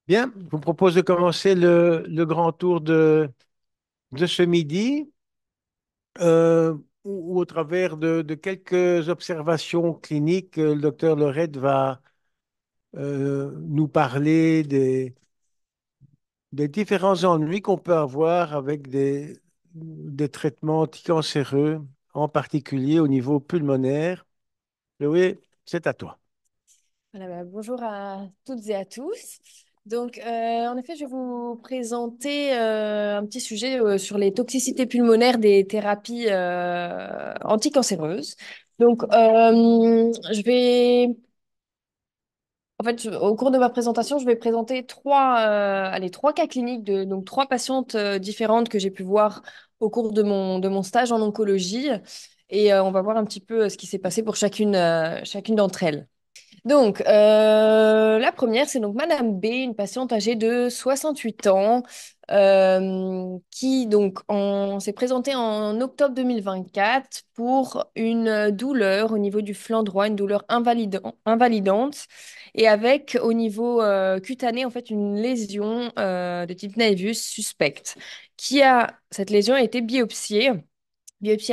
Bien, je vous propose de commencer le grand tour de ce midi, où au travers de quelques observations cliniques, le docteur Lorette va nous parler des différents ennuis qu'on peut avoir avec des traitements anticancéreux, en particulier au niveau pulmonaire. Chloé, c'est à toi. Voilà, bonjour à toutes et à tous. En effet, je vais vous présenter un petit sujet sur les toxicités pulmonaires des thérapies anticancéreuses. Au cours de ma présentation, je vais présenter trois cas cliniques de trois patientes différentes que j'ai pu voir au cours de mon stage en oncologie. On va voir un petit peu ce qui s'est passé pour chacune d'entre elles. La première, c'est donc Madame B, une patiente âgée de 68 ans, qui s'est présentée en octobre 2024 pour une douleur au niveau du flanc droit, une douleur invalidante, et avec au niveau cutané en fait une lésion de type nevus suspecte. Cette lésion a été biopsie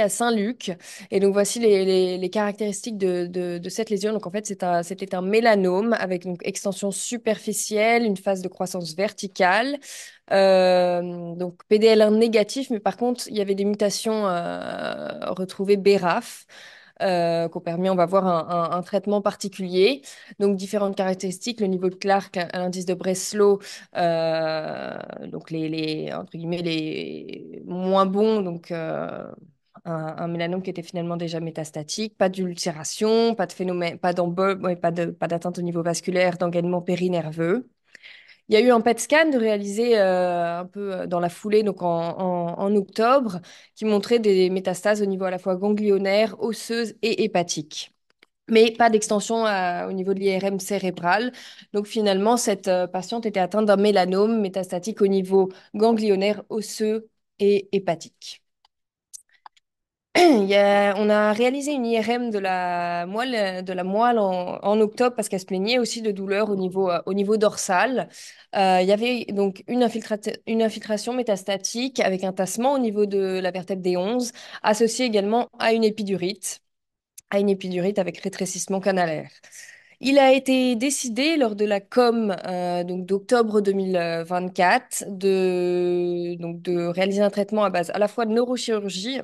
à Saint-Luc. Et donc, voici les caractéristiques de cette lésion. Donc, en fait, c'était un mélanome avec une extension superficielle, une phase de croissance verticale. Donc, PDL1 négatif, mais par contre, il y avait des mutations retrouvées BRAF. Qu'ont permis, on va voir, un traitement particulier. Donc, différentes caractéristiques, le niveau de Clark, l'indice de Breslow, donc entre guillemets, les moins bons, un mélanome qui était finalement déjà métastatique, pas d'ulcération, pas de phénomène, pas d'embol, ouais, pas d'atteinte au niveau vasculaire, d'engainement périnerveux. Il y a eu un PET scan de réalisé un peu dans la foulée, en octobre, qui montrait des métastases au niveau à la fois ganglionnaire, osseuse et hépatique. Mais pas d'extension au niveau de l'IRM cérébral. Donc finalement, cette patiente était atteinte d'un mélanome métastatique au niveau ganglionnaire, osseux et hépatique. On a réalisé une IRM de la moelle en octobre parce qu'elle se plaignait aussi de douleurs au niveau dorsal. Il y avait donc une infiltration métastatique avec un tassement au niveau de la vertèbre D11, associée également à une épidurite avec rétrécissement canalaire. Il a été décidé lors de la COM d'octobre 2024 de réaliser un traitement à base à la fois de neurochirurgie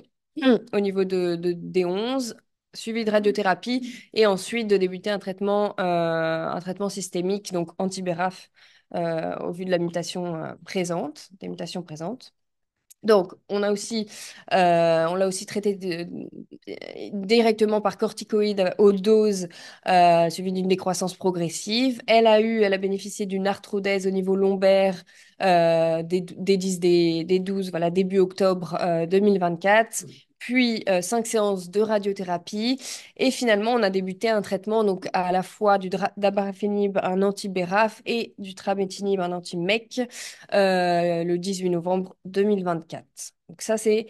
au niveau D11, suivi de radiothérapie et ensuite de débuter un traitement systémique, donc anti-BRAF, au vu de la mutation des mutations présentes. Donc, on l'a aussi traité directement par corticoïdes à haute dose, suivi d'une décroissance progressive. Elle a bénéficié d'une arthrodèse au niveau lombaire des 10, des 12, voilà, début octobre 2024. Puis 5 séances de radiothérapie. Et finalement, on a débuté un traitement donc à la fois dabrafenib, un anti-BRAF, et du trametinib, un anti-MEK, le 18 novembre 2024. Donc ça, c'est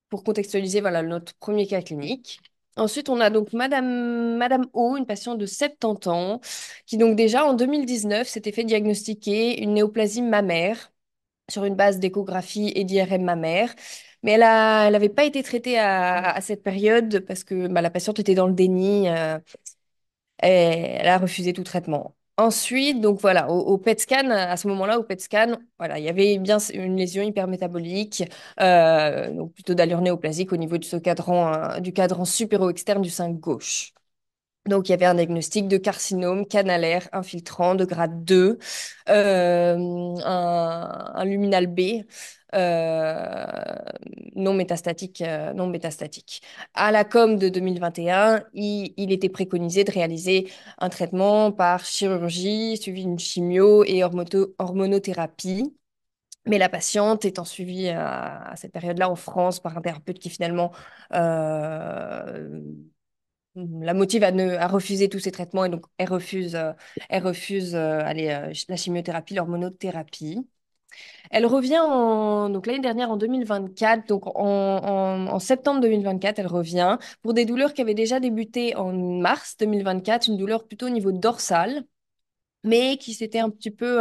pour contextualiser voilà, notre premier cas clinique. Ensuite, on a donc Madame O, une patiente de 70 ans, qui donc déjà en 2019 s'était fait diagnostiquer une néoplasie mammaire sur une base d'échographie et d'IRM mammaire. Mais elle n'avait pas été traitée à cette période parce que la patiente était dans le déni. Et elle a refusé tout traitement. Ensuite, donc voilà, au PET scan, à ce moment-là, au PET scan, voilà, il y avait bien une lésion hypermétabolique, donc plutôt d'allure néoplasique au niveau de du cadran supéro-externe du sein gauche. Donc, il y avait un diagnostic de carcinome canalaire infiltrant de grade 2, un luminal B, euh, non métastatique. À la COM de 2021, il était préconisé de réaliser un traitement par chirurgie, suivi d'une chimio et hormonothérapie. Mais la patiente étant suivie à cette période-là en France par un thérapeute qui finalement euh, la motive à refuser tous ces traitements et donc elle refuse la chimiothérapie, l'hormonothérapie. Elle revient donc l'année dernière en 2024, en septembre 2024, elle revient pour des douleurs qui avaient déjà débuté en mars 2024, une douleur plutôt au niveau dorsal. mais qui s'était un petit peu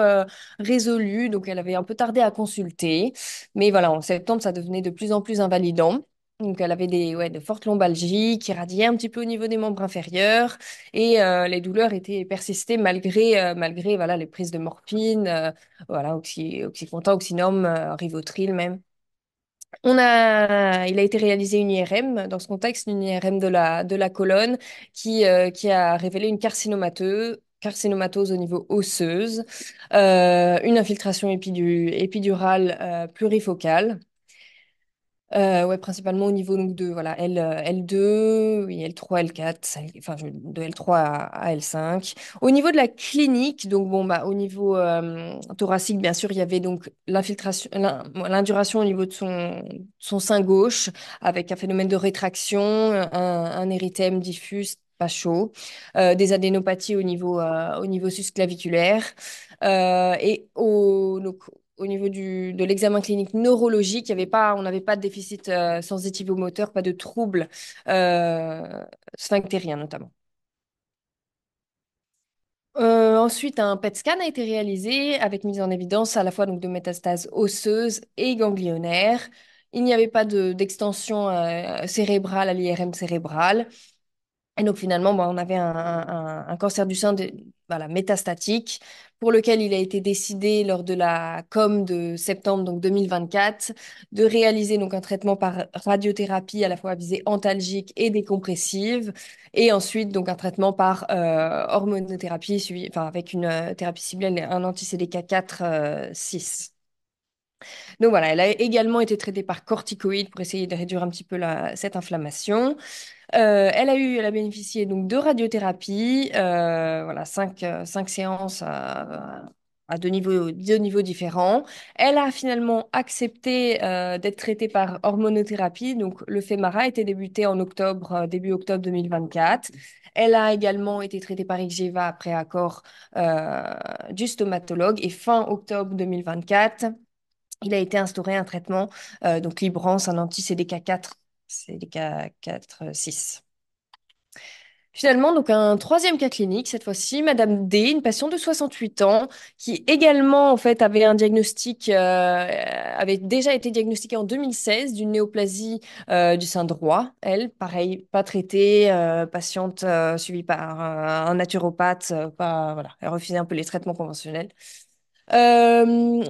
résolue. Donc, elle avait un peu tardé à consulter. Mais voilà, en septembre, ça devenait de plus en plus invalidant. Donc, elle avait ouais, de fortes lombalgies qui radiaient un petit peu au niveau des membres inférieurs et les douleurs étaient persistées malgré voilà, les prises de morphine, voilà, Oxycontin, Oxynorm, Rivotril même. Il a été réalisé une IRM dans ce contexte, une IRM de la colonne qui a révélé une carcinomatose au niveau osseuse, une infiltration épidurale plurifocale. Ouais, principalement au niveau donc, de voilà, L2, oui, L3, L4, enfin de L3 à L5. Au niveau de la clinique, donc bon bah au niveau thoracique, bien sûr, il y avait donc l'induration au niveau de son sein gauche avec un phénomène de rétraction, un érythème diffus, pas chaud, des adénopathies au niveau susclaviculaire. Donc, au niveau de l'examen clinique neurologique, on n'avait pas de déficit sensitivo-moteur, pas de troubles sphinctériens notamment. Ensuite, un PET scan a été réalisé avec mise en évidence à la fois donc, de métastases osseuses et ganglionnaires. Il n'y avait pas d'extension cérébrale à l'IRM cérébral. Et donc finalement, bon, on avait un cancer du sein voilà, métastatique pour lequel il a été décidé lors de la COM de septembre donc 2024 de réaliser donc un traitement par radiothérapie à la fois à visée antalgique et décompressive et ensuite donc un traitement par hormonothérapie suivi, enfin, avec une thérapie ciblée, un anti-CDK4 6. Donc voilà, elle a également été traitée par corticoïdes pour essayer de réduire un petit peu cette inflammation. Elle a bénéficié donc de radiothérapie, voilà, cinq séances à deux niveaux différents. Elle a finalement accepté d'être traitée par hormonothérapie. Donc, le Femara a été débuté en octobre, début octobre 2024. Elle a également été traitée par Xgeva après accord du stomatologue. Et fin octobre 2024, il a été instauré un traitement, donc Librance, un anti-CDK4, CDK4 6. Finalement, donc un troisième cas clinique, cette fois-ci, Madame D, une patiente de 68 ans, qui également en fait avait un diagnostic, avait déjà été diagnostiquée en 2016 d'une néoplasie du sein droit. Elle, pareil, pas traitée, patiente suivie par un naturopathe, pas, voilà, elle refusait un peu les traitements conventionnels. Une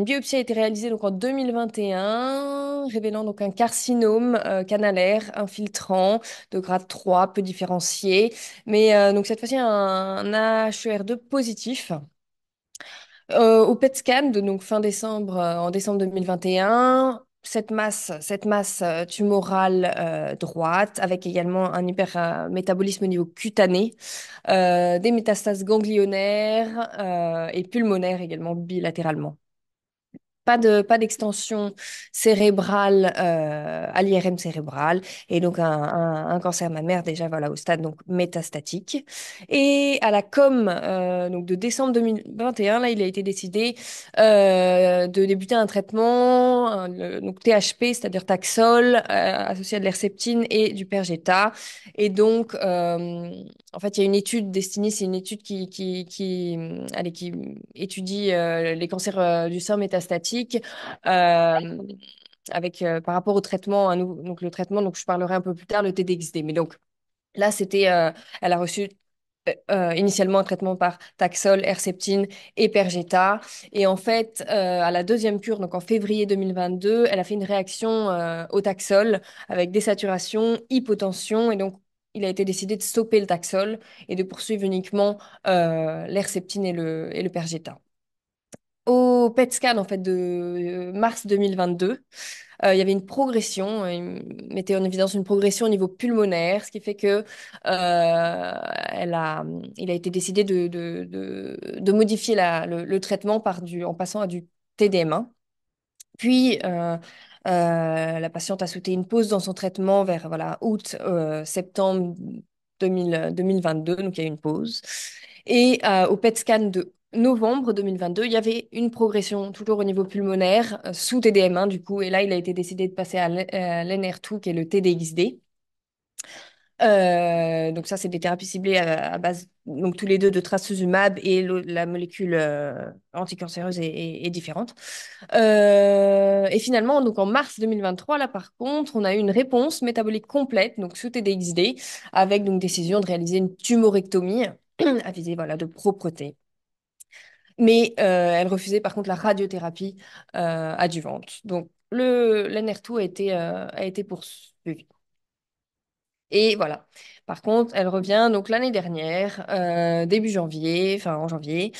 biopsie a été réalisée donc en 2021, révélant donc un carcinome canalaire infiltrant de grade 3, peu différencié, mais donc cette fois-ci un AHER2 positif. Au PET scan de donc fin décembre, en décembre 2021, cette masse tumorale droite, avec également un hypermétabolisme au niveau cutané, des métastases ganglionnaires et pulmonaires également bilatéralement. Pas d'extension cérébrale à l'IRM cérébral et donc un cancer mammaire déjà voilà, au stade donc métastatique. Et à la COM donc de décembre 2021, là, il a été décidé de débuter un traitement, donc THP, c'est-à-dire Taxol, associé à de l'Herceptine et du Perjeta. Et donc, en fait, il y a une étude destinée, c'est une étude allez, qui étudie les cancers du sein métastatique euh, avec, par rapport au traitement, donc le traitement, donc je parlerai un peu plus tard, le TDXD. Mais donc là, elle a reçu initialement un traitement par Taxol, Herceptine et Perjeta. Et en fait, à la deuxième cure, donc en février 2022, elle a fait une réaction au Taxol avec désaturation, hypotension. Et donc, il a été décidé de stopper le Taxol et de poursuivre uniquement l'Herceptine et le Perjeta. Au PET scan en fait, de mars 2022, il y avait une progression, il mettait en évidence une progression au niveau pulmonaire, ce qui fait que il a été décidé de modifier le traitement en passant à du TDM1. Puis, la patiente a souhaité une pause dans son traitement vers voilà, août, septembre 2022, donc il y a eu une pause. Et au PET scan de novembre 2022, il y avait une progression toujours au niveau pulmonaire sous TDM1 du coup. Et là, il a été décidé de passer à l'NR2 qui est le TDXD. Donc ça, c'est des thérapies ciblées à base, donc tous les deux de trastuzumab et la molécule anticancéreuse est différente. Et finalement, donc en mars 2023, là par contre, on a eu une réponse métabolique complète, donc sous TDXD, avec donc décision de réaliser une tumorectomie à visée voilà, de propreté. Mais elle refusait par contre la radiothérapie adjuvante. Donc l'NR2 a été poursuivi. Et voilà. Par contre, elle revient donc l'année dernière, début janvier, enfin en janvier,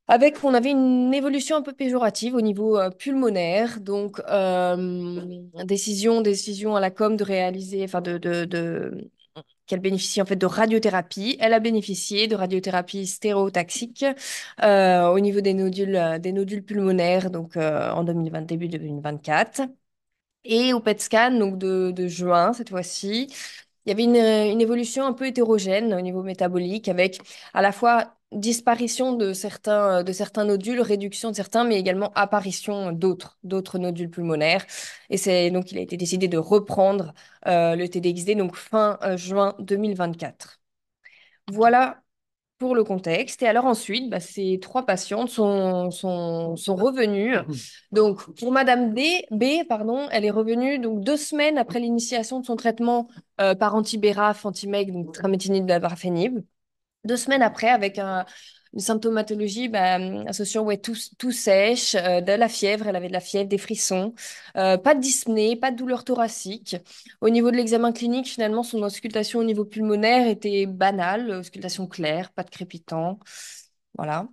avec, on avait une évolution un peu péjorative au niveau pulmonaire. Donc, décision à la com de réaliser, enfin qu'elle bénéficie en fait de radiothérapie. Elle a bénéficié de radiothérapie stéréotaxique au niveau des nodules pulmonaires, donc en 2020, début 2024. Et au PET scan, donc de juin cette fois-ci, il y avait une évolution un peu hétérogène au niveau métabolique avec à la fois disparition de certains nodules, réduction de certains, mais également apparition d'autres nodules pulmonaires. Et c'est donc il a été décidé de reprendre le TDXD donc fin juin 2024. Voilà pour le contexte. Et alors ensuite, bah, ces trois patientes sont revenues. Donc pour Madame B, pardon, elle est revenue donc 2 semaines après l'initiation de son traitement par anti-BRAF, anti-MEG, donc tramétinide dabrafénib. 2 semaines après, avec une symptomatologie bah, associant ouais, tout sèche, de la fièvre, elle avait de la fièvre, des frissons, pas de dyspnée, pas de douleur thoracique. Au niveau de l'examen clinique, finalement, son auscultation au niveau pulmonaire était banale, auscultation claire, pas de crépitant. Voilà.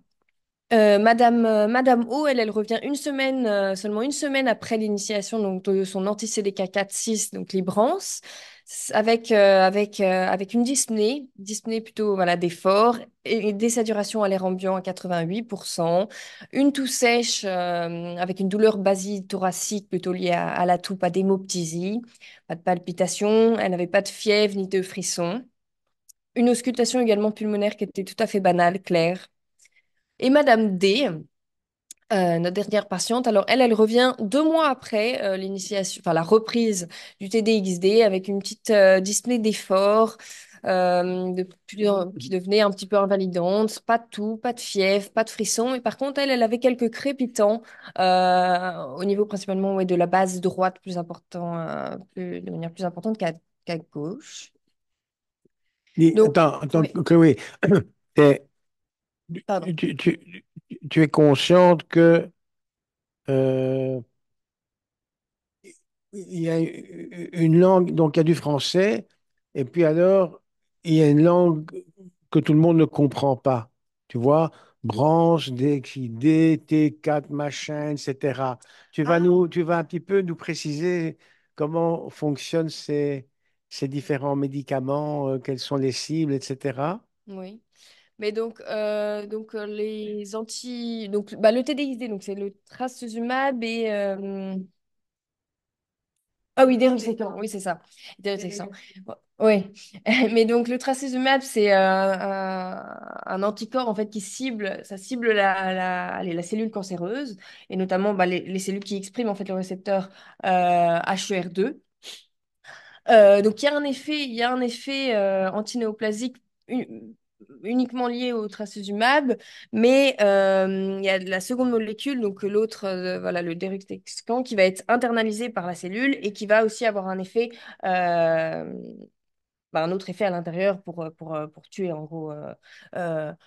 Madame O, elle revient seulement une semaine après l'initiation donc, de son anti-CDK4/6, donc Librance, avec une dyspnée plutôt voilà, d'effort, et des saturations à l'air ambiant à 88%, une toux sèche avec une douleur thoracique plutôt liée à la toux, pas d'hémoptysie, pas de palpitation, elle n'avait pas de fièvre ni de frisson. Une auscultation également pulmonaire qui était tout à fait banale, claire. Et Madame D, notre dernière patiente, alors elle revient 2 mois après l'initiation, enfin la reprise du TDXD avec une petite dyspnée d'effort qui devenait un petit peu invalidante, pas de toux, pas de fièvre, pas de frisson. Mais par contre, elle avait quelques crépitants au niveau principalement ouais, de la base droite de manière plus importante qu'à gauche. Donc, Attends, oui, Chloé, t'es- pardon. tu es consciente que euh, il y a une langue, donc il y a du français, et puis alors, il y a une langue que tout le monde ne comprend pas. Tu vois, branche, DXID, T4, machin, etc. Tu vas un petit peu nous préciser comment fonctionnent ces différents médicaments, quelles sont les cibles, etc. Oui. Mais les donc bah, le TDXD donc c'est le trastuzumab et ah oui deruxtecan oui c'est ça deruxtecan oui mais donc le trastuzumab c'est un anticorps en fait qui cible allez, la cellule cancéreuse et notamment bah, les cellules qui expriment en fait le récepteur HER2. Donc il y a un effet antinéoplasique u- uniquement lié au trastuzumab, mais il y a la seconde molécule, donc l'autre, voilà, le deruxtecan, qui va être internalisé par la cellule et qui va aussi avoir un effet, euh, bah, un autre effet à l'intérieur pour tuer en gros la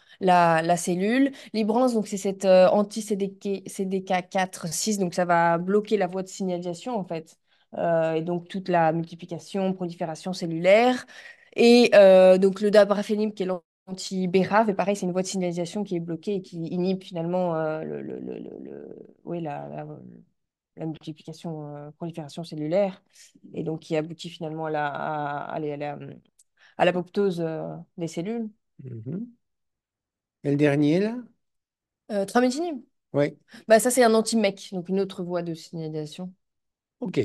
cellule. L'ibrance, donc c'est cette anti-CDK4/6, donc ça va bloquer la voie de signalisation en fait. Et donc toute la multiplication, prolifération cellulaire. Et donc le dabrafénib qui est l'anti-BRAF, et pareil, c'est une voie de signalisation qui est bloquée et qui inhibe finalement ouais, la multiplication, prolifération cellulaire, et donc qui aboutit finalement à l'apoptose des cellules. Mhm. Et le dernier, là? Trametinib, Oui. bah, ça c'est un anti-MEC, donc une autre voie de signalisation. OK.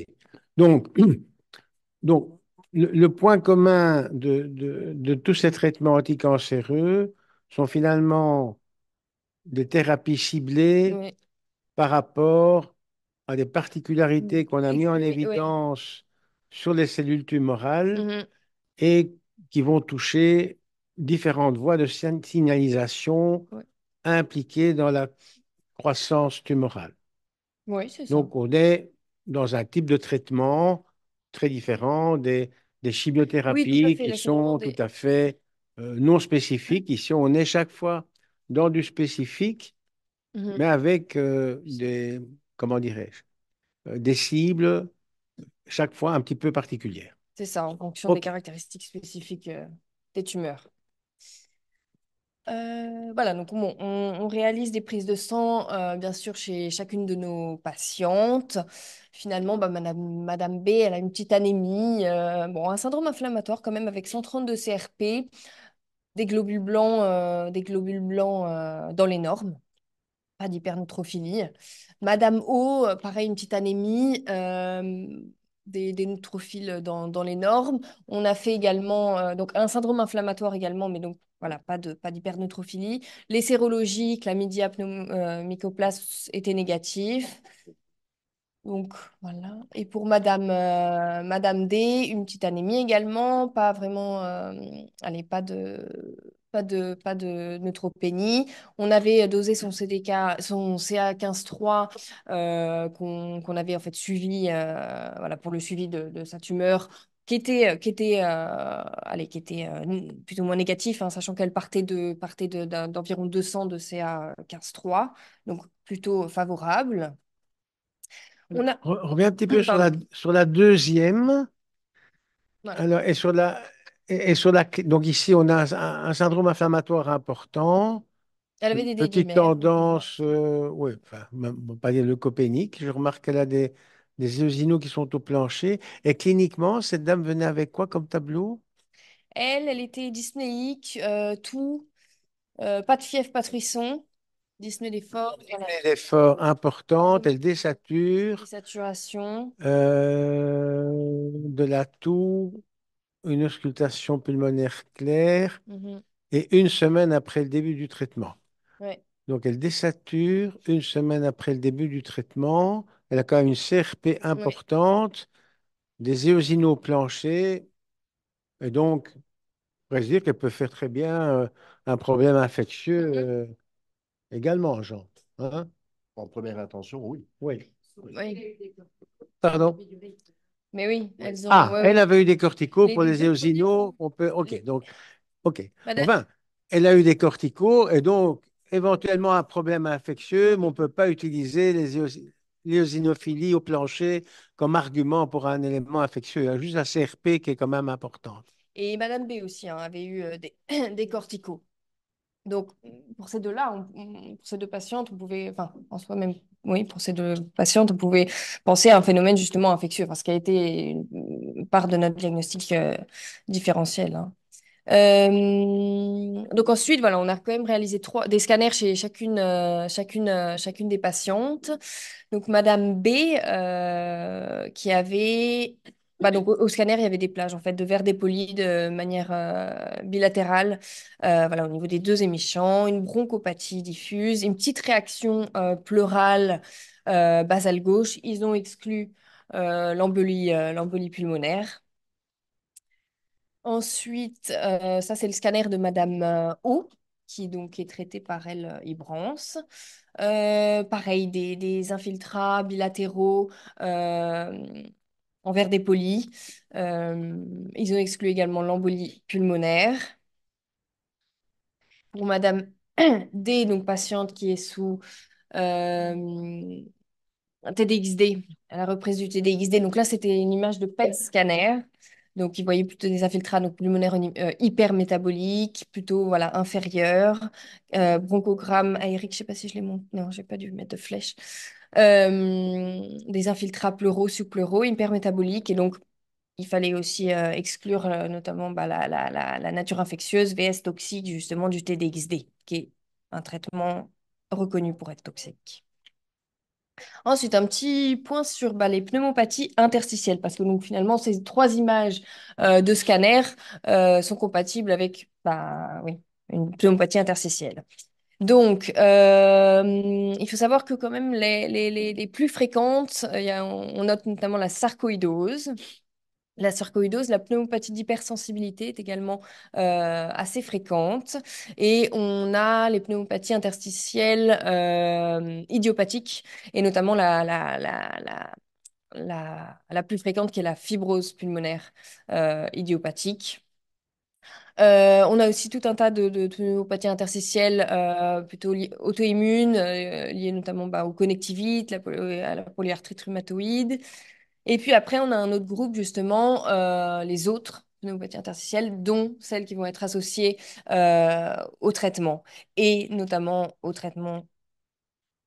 Donc, donc le point commun de tous ces traitements anticancéreux sont finalement des thérapies ciblées Oui. par rapport à des particularités qu'on a mis en Exprimé, oui. évidence sur les cellules tumorales Mhm. et qui vont toucher différentes voies de signalisation Ouais. impliquées dans la croissance tumorale. Oui, c'est ça. Donc, on est dans un type de traitement très différent des Oui, tout à chimiothérapies fait. qui Là, c'est vraiment sont tout des... à fait non spécifiques. Ici, on est chaque fois dans du spécifique, Mhm. mais avec comment dirais-je, des cibles chaque fois un petit peu particulières. C'est ça, en fonction des OK. caractéristiques spécifiques des tumeurs. Voilà, donc bon, on réalise des prises de sang, bien sûr, chez chacune de nos patientes. Finalement, bah, Madame B, elle a une petite anémie, bon, un syndrome inflammatoire quand même avec 132 CRP, des globules blancs dans les normes, pas d'hyperneurophilie. Madame O, pareil, une petite anémie, des neutrophiles dans les normes. On a fait également donc un syndrome inflammatoire également, mais donc voilà, pas d'hyperneutrophilie. Les sérologies, chlamydia, mycoplasme étaient négatifs. Donc voilà. Et pour Madame D, une petite anémie également, pas vraiment, allez, pas de neutropénie. On avait dosé son CDK, son CA 15,3 qu'on avait en fait suivi, voilà, pour le suivi de sa tumeur. Qui était plus ou moins négatif, hein, sachant qu'elle d'environ 200 de CA 15,3, donc plutôt favorable. On a, Reviens un petit peu pardon. sur la deuxième. Voilà. Alors, et sur la, donc ici, on a un syndrome inflammatoire important, Elle avait une des petite dégumères. tendance, oui, enfin, on va pas dire leucopénique. Je remarque qu'elle a des éosinos qui sont au plancher. Et cliniquement, cette dame venait avec quoi comme tableau? Elle était dyspnéique, tout, pas de fièvre, pas de frisson, dyspnée d'effort, voilà. Elle est fort importante, elle désature, Désaturation. de la toux, une auscultation pulmonaire claire, Mhm. et une semaine après le début du traitement. Ouais, Donc, elle désature une semaine après le début du traitement. Elle a quand même une CRP ouais. importante, des éosinos planchers. Et donc, on pourrait se dire qu'elle peut faire très bien un problème infectieux Mhm. également, Jean. Hein? En première intention, oui. Oui. Oui. Pardon? Mais oui, elles ont. Ah, Ouais, elle ouais. avait eu des corticaux Les pour les deux premiers éosinos. ont. On peut. OK. les- Donc, OK. Madame- Enfin, elle a eu des corticaux et donc éventuellement un problème infectieux, mais on ne peut pas utiliser l'éosinophilie au plancher comme argument pour un élément infectieux. Il y a juste la CRP qui est quand même importante. Et Madame B aussi hein, avait eu des corticos. Donc, pour ces deux-là, pour ces deux patientes, on pouvait, enfin, en soi même, oui, pour ces deux patientes, on pouvait penser à un phénomène justement infectieux, parce qu'il a été une part de notre diagnostic différentiel. Hein. Donc ensuite, voilà, on a quand même réalisé des scanners chez chacune des patientes. Donc Madame B, qui avait... Bah, donc au scanner, il y avait des plages en fait de verre dépoli de manière bilatérale, voilà, au niveau des deux émichants, une bronchopathie diffuse, une petite réaction pleurale basale gauche. Ils ont exclu l'embolie pulmonaire. Ensuite, ça c'est le scanner de Madame O, qui donc est traité par elle, Ibrance. Pareil, des infiltrats bilatéraux en verre dépoli. Ils ont exclu également l'embolie pulmonaire. Pour Madame D, donc patiente qui est sous euh, un TDXD, à la reprise du TDXD. Donc là, c'était une image de PET scanner. Donc, il voyait plutôt des infiltrats donc pulmonaires hypermétaboliques, plutôt voilà, inférieurs. Bronchogramme aérique, je ne sais pas si je l'ai montré. Non, je n'ai pas dû mettre de flèche. Des infiltrats pleuraux, sous-pleuraux, hypermétaboliques. Et donc, il fallait aussi exclure notamment bah, la nature infectieuse, VS toxique, justement, du TDXD, qui est un traitement reconnu pour être toxique. Ensuite, un petit point sur bah, les pneumopathies interstitielles, parce que donc, finalement, ces trois images de scanner sont compatibles avec bah, oui, une pneumopathie interstitielle. Donc, il faut savoir que quand même les plus fréquentes, on note notamment la sarcoïdose, La sarcoïdose, la pneumopathie d'hypersensibilité est également assez fréquente. Et on a les pneumopathies interstitielles idiopathiques, et notamment la plus fréquente qui est la fibrose pulmonaire idiopathique. On a aussi tout un tas de pneumopathies interstitielles plutôt auto-immunes, liées notamment aux connectivites, à la polyarthrite rhumatoïde. Et puis après, on a un autre groupe, justement, les autres pneumopathies interstitielles, dont celles qui vont être associées au traitement, et notamment au traitement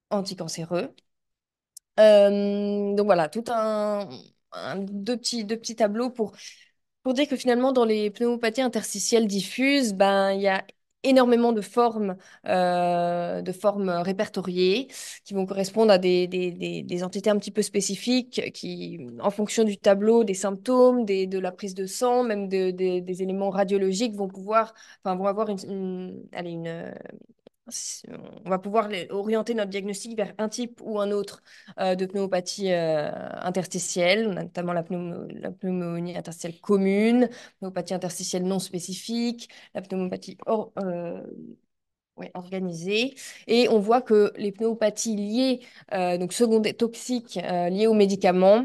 anticancéreux. Donc voilà, deux petits tableaux pour dire que finalement, dans les pneumopathies interstitielles diffuses, ben, il y a énormément de formes répertoriées qui vont correspondre à des entités un petit peu spécifiques qui, en fonction du tableau, des symptômes, de la prise de sang, même des éléments radiologiques, vont avoir allez, on va pouvoir orienter notre diagnostic vers un type ou un autre de pneumopathie interstitielle. On a notamment la pneumonie interstitielle commune, pneumopathie interstitielle non spécifique, la pneumopathie ouais, organisée. Et on voit que les pneumopathies liées, donc secondaires toxiques, liées aux médicaments,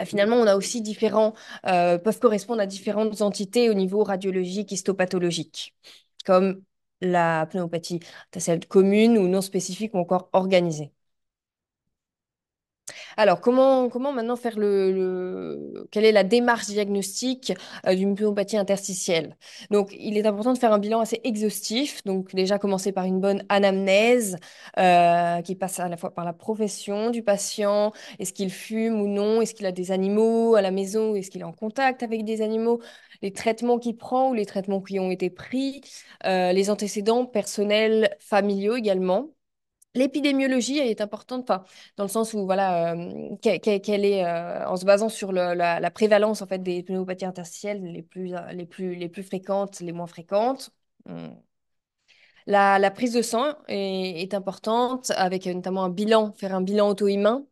finalement, on a aussi peuvent correspondre à différentes entités au niveau radiologique, histopathologique, comme la pneumopathie interstitielle commune ou non spécifique ou encore organisée. Alors, comment maintenant faire quelle est la démarche diagnostique d'une pneumopathie interstitielle? Donc, il est important de faire un bilan assez exhaustif. Donc, déjà commencer par une bonne anamnèse qui passe à la fois par la profession du patient. Est-ce qu'il fume ou non? Est-ce qu'il a des animaux à la maison? Est-ce qu'il est en contact avec des animaux? Les traitements qu'il prend ou les traitements qui ont été pris, les antécédents personnels, familiaux également. L'épidémiologie elle est importante, enfin, dans le sens où, voilà, qu'elle est, en se basant sur la prévalence en fait, des pneumopathies interstitielles les plus fréquentes, les moins fréquentes. Hum. La prise de sang est importante, avec notamment faire un bilan auto-immun,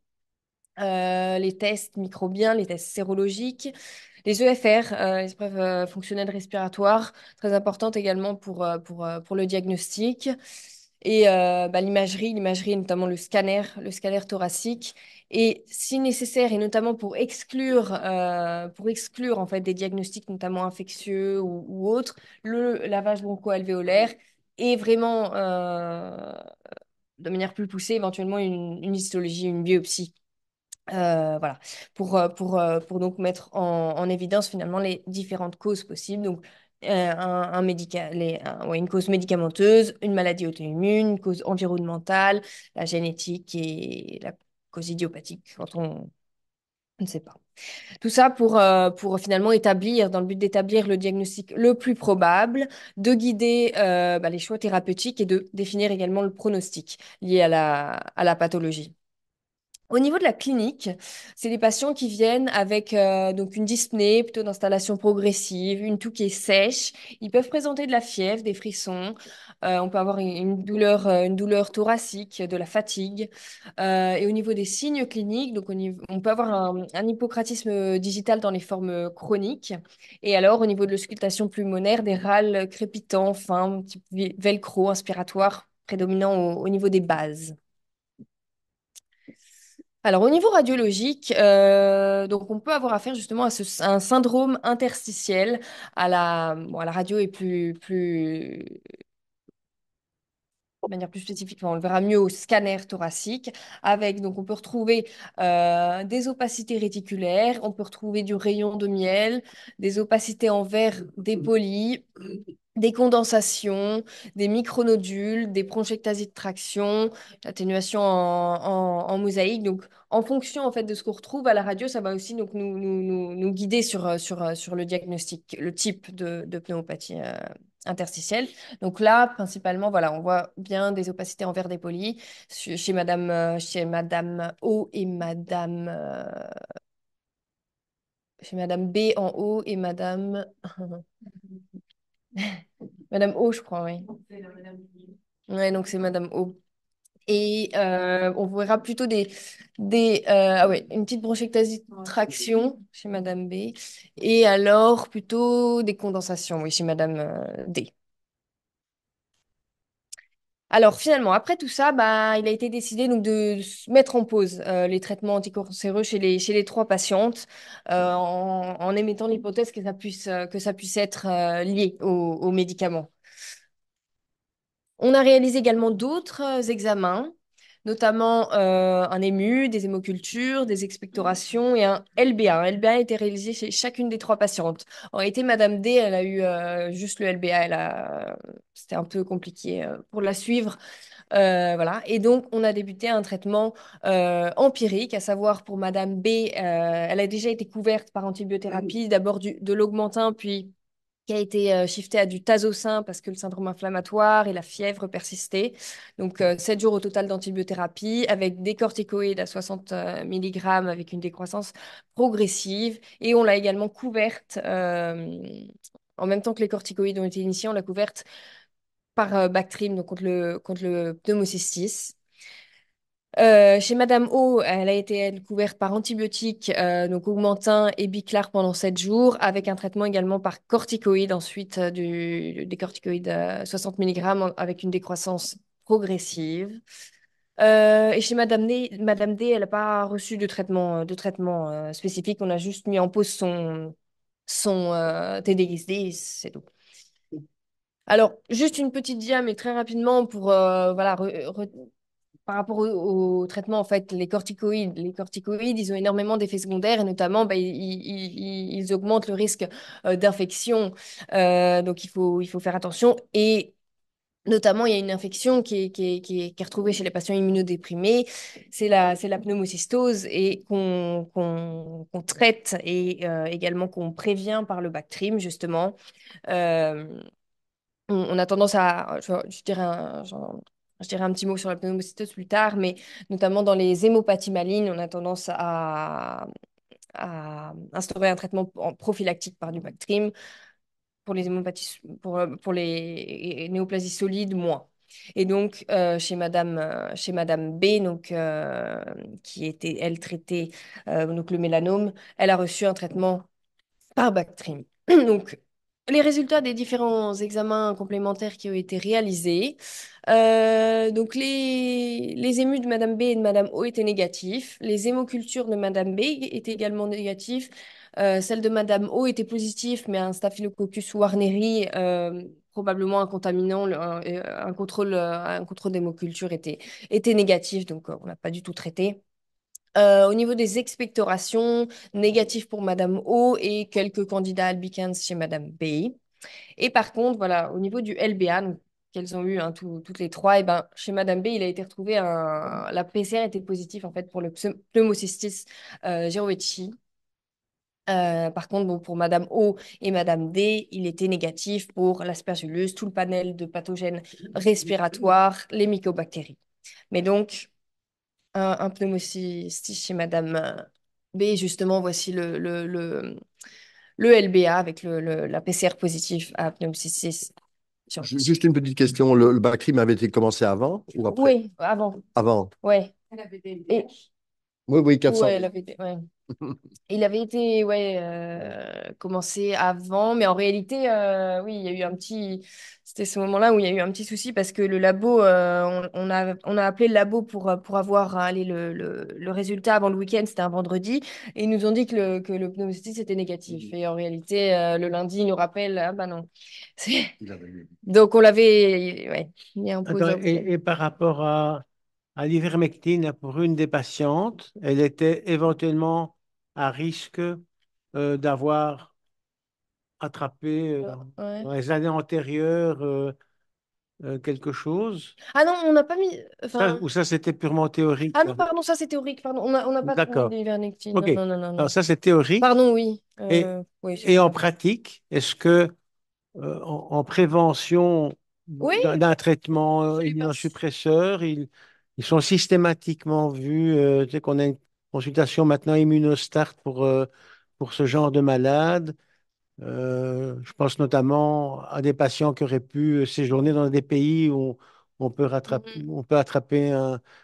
les tests microbiens, les tests sérologiques, les EFR, les épreuves fonctionnelles respiratoires, très importantes également pour le diagnostic. Et l'imagerie, notamment le scanner thoracique. Et si nécessaire, et notamment pour exclure en fait, des diagnostics, notamment infectieux ou autres, le lavage broncho-alvéolaire et vraiment, de manière plus poussée, éventuellement une histologie, une biopsie. Voilà, pour donc mettre en évidence finalement les différentes causes possibles. Donc, ouais, une cause médicamenteuse, une maladie auto-immune, une cause environnementale, la génétique et la cause idiopathique quand on ne sait pas. Tout ça pour finalement dans le but d'établir le diagnostic le plus probable, de guider les choix thérapeutiques et de définir également le pronostic lié à la pathologie. Au niveau de la clinique, c'est des patients qui viennent avec donc une dyspnée, plutôt d'installation progressive, une toux qui est sèche. Ils peuvent présenter de la fièvre, des frissons. On peut avoir une douleur thoracique, de la fatigue. Et au niveau des signes cliniques, donc on peut avoir un hypocratisme digital dans les formes chroniques. Et alors, au niveau de l'auscultation pulmonaire, des râles crépitants, fins, type velcro, inspiratoire, prédominant au niveau des bases. Alors, au niveau radiologique, donc on peut avoir affaire justement à un syndrome interstitiel. À la radio est de manière plus spécifique, on le verra mieux au scanner thoracique, donc on peut retrouver des opacités réticulaires, on peut retrouver du rayon de miel, des opacités en verre dépoli, des condensations, des micronodules, des bronchectasies de traction, l'atténuation en mosaïque. Donc, en fonction en fait de ce qu'on retrouve à la radio, ça va aussi donc nous guider sur le diagnostic, le type de pneumopathie interstitielle. Donc là, principalement, voilà, on voit bien des opacités en verre dépoli chez Madame O et chez Madame B en haut et Madame Madame O, je crois, oui. Ouais, donc c'est Madame O. Et on verra plutôt ah ouais, une petite bronchectasie de traction chez Madame B. Et alors plutôt des condensations, oui, chez Madame D. Alors finalement, après tout ça, bah, il a été décidé donc, de se mettre en pause les traitements anticancéreux chez les trois patientes en émettant l'hypothèse que ça puisse être lié aux médicaments. On a réalisé également d'autres examens, notamment un ému, des hémocultures, des expectorations et un LBA. Un LBA a été réalisé chez chacune des trois patientes. En réalité, Madame D, elle a eu juste le LBA. C'était un peu compliqué pour la suivre. Voilà. Et donc, on a débuté un traitement empirique, à savoir pour Madame B, elle a déjà été couverte par antibiothérapie, d'abord de l'augmentin, puis qui a été shifté à du tazocin parce que le syndrome inflammatoire et la fièvre persistaient. Donc, 7 jours au total d'antibiothérapie avec des corticoïdes à 60 mg avec une décroissance progressive. Et on l'a également couverte, en même temps que les corticoïdes ont été initiés, on l'a couverte par Bactrim, donc contre le pneumocystis. Chez Madame O, elle a été couverte par antibiotiques, donc Augmentin et Biclar pendant 7 jours, avec un traitement également par corticoïdes, ensuite des corticoïdes 60 mg avec une décroissance progressive. Et chez Madame D, elle n'a pas reçu de traitement spécifique. On a juste mis en pause son TDXD, c'est tout. Alors, juste une petite dia, mais très rapidement pour voilà, par rapport au traitement, en fait, les corticoïdes, ils ont énormément d'effets secondaires et notamment, bah, ils augmentent le risque d'infection. Donc, il faut faire attention. Et notamment, il y a une infection qui est retrouvée chez les patients immunodéprimés. C'est la pneumocystose et qu'on traite et également qu'on prévient par le Bactrim, justement. Euh, on a tendance à, je dirais un petit mot sur la pneumocystose plus tard, mais notamment dans les hémopathies malignes, on a tendance à instaurer un traitement prophylactique par du Bactrim. Pour les hémopathies, pour les néoplasies solides, moins. Et donc, chez Madame B, donc, qui était, elle, traitée donc le mélanome, elle a reçu un traitement par Bactrim. Donc, les résultats des différents examens complémentaires qui ont été réalisés. Donc, les émus de Madame B et de Madame O étaient négatifs. Les hémocultures de Madame B étaient également négatives. Celle de Madame O était positive, mais un Staphylococcus warneri, probablement un contaminant, un contrôle d'hémoculture était négatif, donc on n'a pas du tout traité. Au niveau des expectorations, négatif pour Madame O et quelques candidats albicans chez Madame B. Et par contre, voilà, au niveau du LBA, donc, qu'elles ont eu hein, toutes les trois, et ben, chez Madame B, il a été retrouvé la PCR était positive en fait pour le pneumocystis jirovecii. Par contre, bon, pour Madame O et Madame D, il était négatif pour l'aspergillus, tout le panel de pathogènes respiratoires, les mycobactéries. Mais donc, un pneumocystis chez Madame B. Justement, voici le LBA avec la PCR positive à pneumocystis. Juste une petite question. Le Bactrim avait été commencé avant ou après? Oui, avant. Avant. Ouais. Et, Oui, oui, ouais, 400. elle avait été, ouais. Il avait été ouais, commencé avant, mais en réalité, oui, il y a eu un petit. C'était ce moment-là où il y a eu un petit souci parce que le labo, on a appelé le labo pour avoir allez, le résultat avant le week-end, c'était un vendredi, et ils nous ont dit que le pneumocystis était négatif. Et en réalité, le lundi, ils nous rappellent, ah bah non. C'est- Donc on l'avait ouais, mis en pause Attends, un week-end. et par rapport à l'ivermectine, pour une des patientes, elle était éventuellement à risque d'avoir attrapé Ouais. dans les années antérieures quelque chose. Ah non, on n'a pas mis. Ça, Enfin. ou ça, c'était purement théorique. Ah non, pardon, ça c'est théorique, pardon. On n'a pas mis D'accord. d'ivermectine. OK. Non, non, non, non, Alors non. ça, c'est théorique. Pardon, oui. Et, Oui, c'est et en ça. pratique, est-ce que en prévention Oui, d'un traitement immunosuppresseur, ils sont systématiquement vus, tu sais qu'on a une consultation maintenant Immunostart pour ce genre de malade. Je pense notamment à des patients qui auraient pu séjourner dans des pays où Mhm. on peut attraper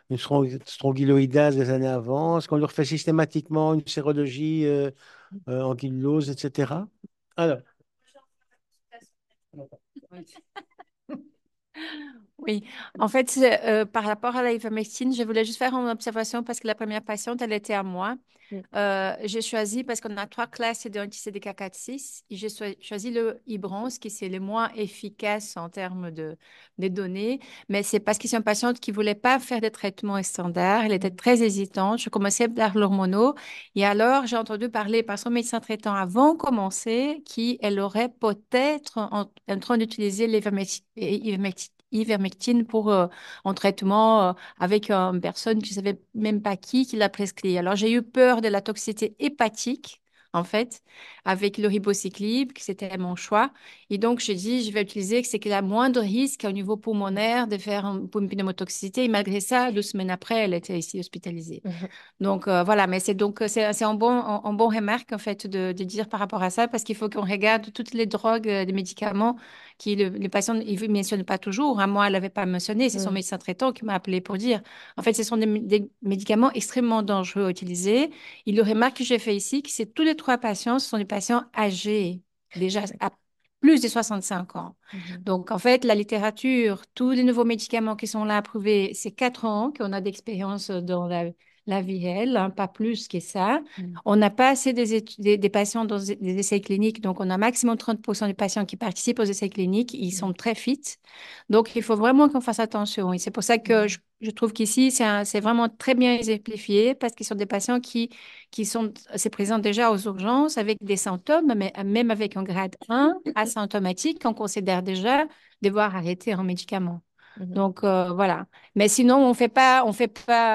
une strongyloïdase des années avant. Est-ce qu'on leur fait systématiquement une sérologie ankylose, etc. Alors, Oui, en fait, par rapport à l'ivermectine, je voulais juste faire une observation parce que la première patiente, elle était à moi. Mm. J'ai choisi, parce qu'on a trois classes de anti-CDK4/6, et j'ai choisi le Ibrance, qui c'est le moins efficace en termes des données, mais c'est parce que c'est une patiente qui ne voulait pas faire des traitements standards, elle était très hésitante, je commençais par l'hormono, et alors j'ai entendu parler par son médecin traitant avant de commencer qu'elle aurait peut-être en train d'utiliser l'ivermectine pour en traitement avec une personne qui ne savait même pas qui l'a prescrit. Alors, j'ai eu peur de la toxicité hépatique, en fait, avec le ribociclib, que c'était mon choix. Et donc, j'ai dit, je vais utiliser que c'est qu'il y a moins de risque au niveau pulmonaire de faire une pneumotoxicité. Et malgré ça, 2 semaines après, elle était ici hospitalisée. Mhm. Donc, voilà, mais c'est un bon remarque, en fait, de dire par rapport à ça, parce qu'il faut qu'on regarde toutes les drogues, les médicaments qui le patient il ne mentionne pas toujours. Hein. Moi, elle n'avait pas mentionné, c'est son Mm. médecin traitant qui m'a appelé pour dire. En fait, ce sont des médicaments extrêmement dangereux à utiliser. Et le remarque que j'ai fait ici, que c'est tous les trois patients, ce sont des patients âgés, déjà à plus de 65 ans. Mhm. Donc, en fait, la littérature, tous les nouveaux médicaments qui sont là approuvés, c'est 4 ans qu'on a d'expérience dans la vie réelle, hein, pas plus que ça. Mm. On n'a pas assez des patients dans des essais cliniques, donc on a maximum 30% des patients qui participent aux essais cliniques, ils sont très fit. Donc, il faut vraiment qu'on fasse attention. Et c'est pour ça que Mm. je trouve qu'ici, c'est vraiment très bien exemplifié parce qu'ils sont des patients qui sont, se présentent déjà aux urgences avec des symptômes, mais même avec un grade 1 asymptomatique, on considère déjà devoir arrêter un médicament. Mhm. Donc, voilà. Mais sinon, on fait pas,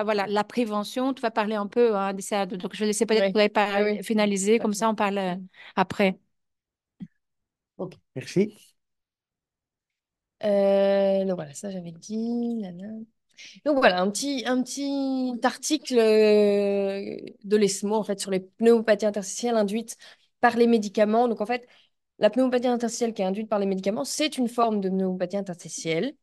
voilà, la prévention, tu vas parler un peu hein, de ça. Donc, je vais laisser peut-être Oui, pour oui, oui. finaliser, comme Parfait. ça, on parle après. ok, merci. Donc voilà, ça j'avais dit. Donc voilà, un petit article de l'ESMO en fait sur les pneumopathies interstitielles induites par les médicaments. Donc en fait, la pneumopathie interstitielle qui est induite par les médicaments, c'est une forme de pneumopathie interstitielle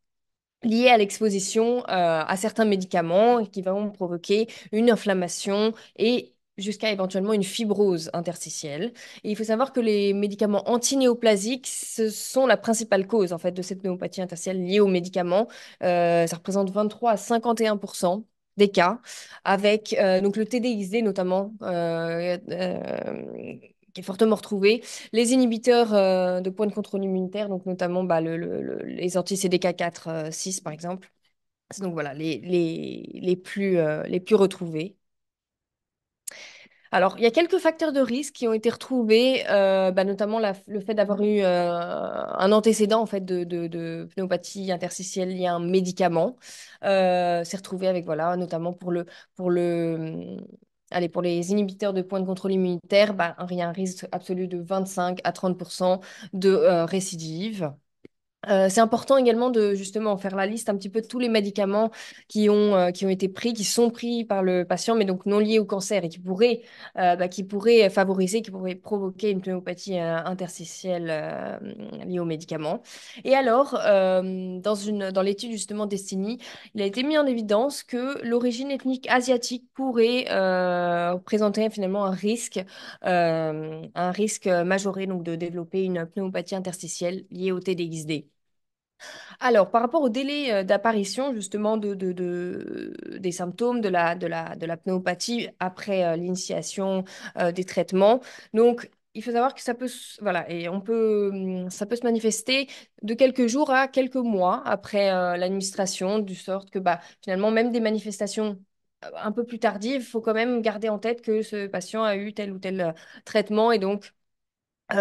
liée à l'exposition à certains médicaments qui vont provoquer une inflammation et jusqu'à éventuellement une fibrose interstitielle. Et il faut savoir que les médicaments antinéoplasiques, ce sont la principale cause en fait de cette pneumopathie interstitielle liée aux médicaments. Ça représente 23 à 51% des cas, avec donc le TDXD notamment, qui est fortement retrouvé. Les inhibiteurs de points de contrôle immunitaire, donc notamment bah, les anti-CDK4, 6 par exemple. C'est donc voilà les plus retrouvés. Alors, il y a quelques facteurs de risque qui ont été retrouvés, bah, notamment le fait d'avoir eu un antécédent en fait de pneumopathie interstitielle liée à un médicament. C'est retrouvé avec voilà, notamment pour le allez, pour les inhibiteurs de points de contrôle immunitaire, bah, il y a un risque absolu de 25 à 30% de récidive. C'est important également de justement faire la liste un petit peu de tous les médicaments qui ont été pris, qui sont pris par le patient, mais donc non liés au cancer et qui pourraient favoriser, qui pourraient provoquer une pneumopathie interstitielle liée aux médicaments. Et alors, dans l'étude justement Destiny, il a été mis en évidence que l'origine ethnique asiatique pourrait présenter finalement un risque majoré donc de développer une pneumopathie interstitielle liée au TDXD. Alors, par rapport au délai d'apparition justement des symptômes de la pneumopathie après l'initiation des traitements, donc il faut savoir que voilà, et ça peut se manifester de quelques jours à quelques mois après l'administration, du sorte que bah, finalement, même des manifestations un peu plus tardives, il faut quand même garder en tête que ce patient a eu tel ou tel traitement et donc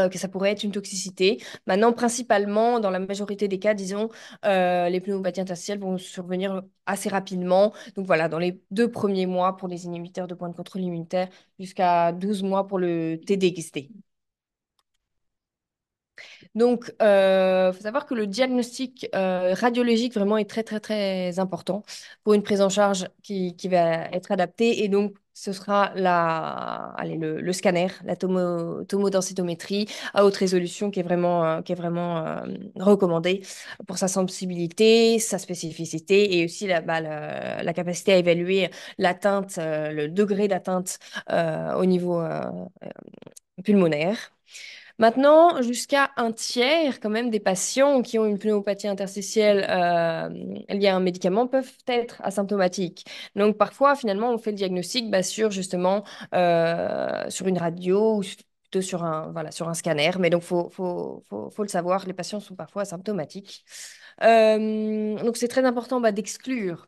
que ça pourrait être une toxicité. Maintenant, principalement, dans la majorité des cas, disons, les pneumopathies interstitielles vont survenir assez rapidement. Donc voilà, dans les 2 premiers mois pour les inhibiteurs de points de contrôle immunitaire, jusqu'à 12 mois pour le TDXD. Donc, il faut savoir que le diagnostic radiologique vraiment est très, très, très important pour une prise en charge qui va être adaptée et donc ce sera le scanner, la tomodensitométrie à haute résolution qui est vraiment recommandée pour sa sensibilité, sa spécificité et aussi la capacité à évaluer l'atteinte, le degré d'atteinte au niveau pulmonaire. Maintenant, jusqu'à un tiers quand même des patients qui ont une pneumopathie interstitielle liée à un médicament peuvent être asymptomatiques. Donc parfois, finalement, on fait le diagnostic sur justement sur une radio ou plutôt sur un scanner. Mais donc, faut le savoir, les patients sont parfois asymptomatiques. Donc c'est très important d'exclure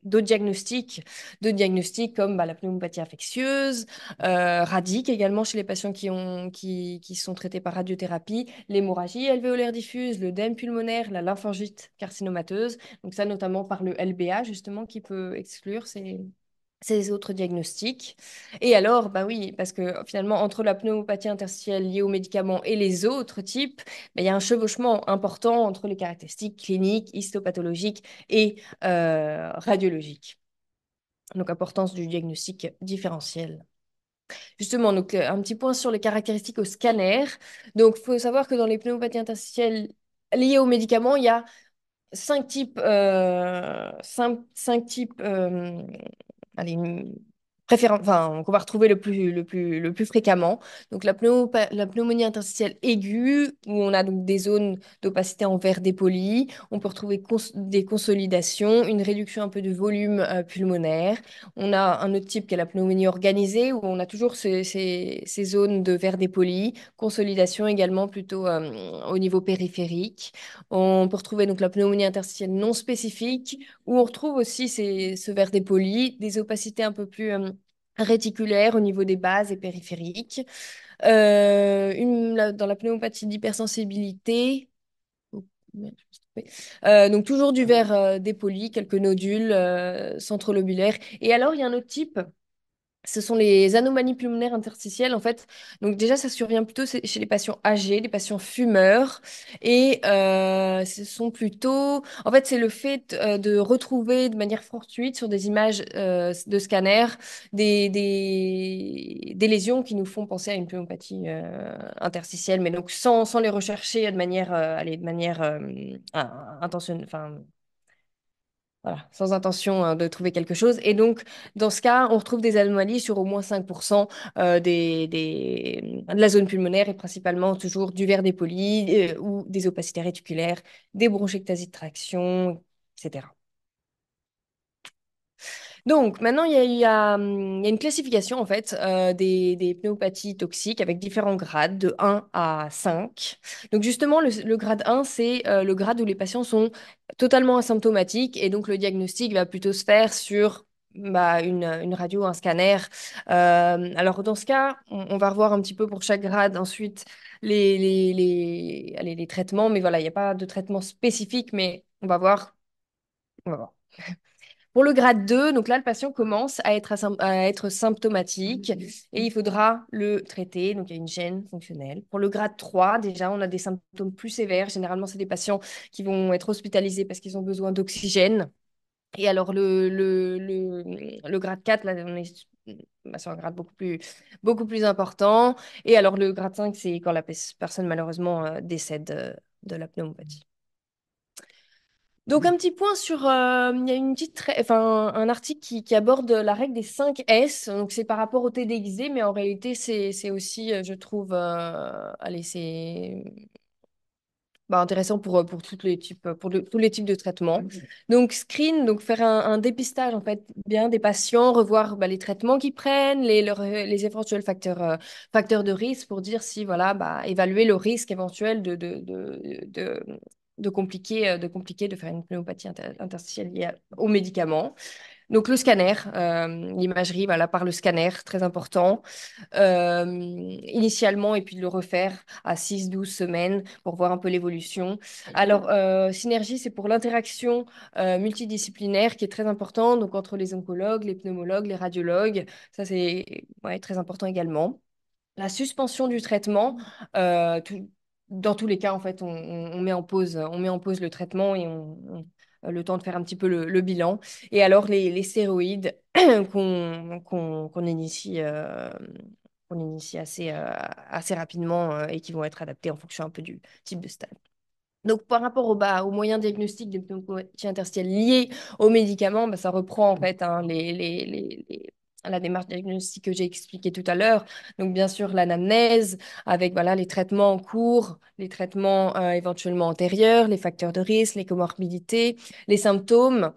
d'autres diagnostics comme la pneumopathie infectieuse, radique également chez les patients qui sont traités par radiothérapie, l'hémorragie alvéolaire diffuse, l'œdème pulmonaire, la lymphangite carcinomateuse. Donc ça notamment par le LBA justement qui peut exclure ces autres diagnostics. Et alors, bah oui, parce que finalement, entre la pneumopathie interstitielle liée aux médicaments et les autres types, il y a un chevauchement important entre les caractéristiques cliniques, histopathologiques et radiologiques. Donc, importance du diagnostic différentiel. Justement, donc, un petit point sur les caractéristiques au scanner. Donc, il faut savoir que dans les pneumopathies interstitielles liées aux médicaments, il y a cinq types allez, qu'on va retrouver le plus fréquemment. Donc, la pneumonie interstitielle aiguë, où on a donc des zones d'opacité en verre dépoli. On peut retrouver des consolidations, une réduction un peu de volume pulmonaire. On a un autre type qui est la pneumonie organisée, où on a toujours ces zones de verre dépoli, consolidation également plutôt au niveau périphérique. On peut retrouver donc la pneumonie interstitielle non spécifique, où on retrouve aussi ce verre dépoli, des opacités un peu plus réticulaires au niveau des bases et périphériques. Dans la pneumopathie d'hypersensibilité, oh, merde, je me suis trompée. Donc toujours du verre dépoli, quelques nodules centrolobulaires. Et alors, il y a un autre type. Ce sont les anomalies pulmonaires interstitielles, en fait. Donc déjà, ça survient plutôt chez les patients âgés, les patients fumeurs. Et ce sont plutôt... En fait, c'est le fait de retrouver de manière fortuite sur des images de scanner des lésions qui nous font penser à une pneumopathie interstitielle, mais donc sans les rechercher de manière, intentionnelle, enfin, voilà, sans intention de trouver quelque chose. Et donc, dans ce cas, on retrouve des anomalies sur au moins 5% de la zone pulmonaire et principalement toujours du verre dépoli ou des opacités réticulaires, des bronchectasies de traction, etc. Donc, maintenant, il y a une classification, en fait, des pneumopathies toxiques avec différents grades, de 1 à 5. Donc, justement, le grade 1, c'est le grade où les patients sont totalement asymptomatiques et donc le diagnostic va plutôt se faire sur une radio, un scanner. Alors, dans ce cas, on va revoir un petit peu pour chaque grade ensuite allez, les traitements, mais voilà, il n'y a pas de traitement spécifique, mais on va voir. On va voir. Pour le grade 2, donc là, le patient commence à être symptomatique et il faudra le traiter. Donc, il y a une gêne fonctionnelle. Pour le grade 3, déjà, on a des symptômes plus sévères. Généralement, c'est des patients qui vont être hospitalisés parce qu'ils ont besoin d'oxygène. Et alors, le grade 4, là, on est sur un grade beaucoup plus important. Et alors, le grade 5, c'est quand la personne, malheureusement, décède de la pneumopathie. Donc, un petit point sur. Il y a un article qui aborde la règle des 5 S. Donc, c'est par rapport au TDXD, mais en réalité, c'est aussi, je trouve, allez, c'est intéressant pour tous les types de traitements. Donc, screen, donc faire un dépistage, en fait, bien des patients, revoir les traitements qu'ils prennent, les éventuels facteurs de risque pour dire si, voilà, évaluer le risque éventuel de faire une pneumopathie interstitielle liée aux médicaments. Donc le scanner, l'imagerie, voilà, par le scanner, très important, initialement, et puis de le refaire à 6-12 semaines pour voir un peu l'évolution. Alors, synergie, c'est pour l'interaction multidisciplinaire qui est très important, donc entre les oncologues, les pneumologues, les radiologues, ça c'est très important également. La suspension du traitement, dans tous les cas, en fait, on met en pause le traitement et le temps de faire un petit peu le bilan. Et alors les stéroïdes qu'on initie, assez rapidement et qui vont être adaptés en fonction un peu du type de stade. Donc, par rapport aux moyens diagnostiques de pneumopathie interstitielle liés aux médicaments, bah, ça reprend en fait la démarche diagnostique que j'ai expliquée tout à l'heure. Donc, bien sûr, l'anamnèse avec voilà, les traitements en cours, les traitements éventuellement antérieurs, les facteurs de risque, les comorbidités, les symptômes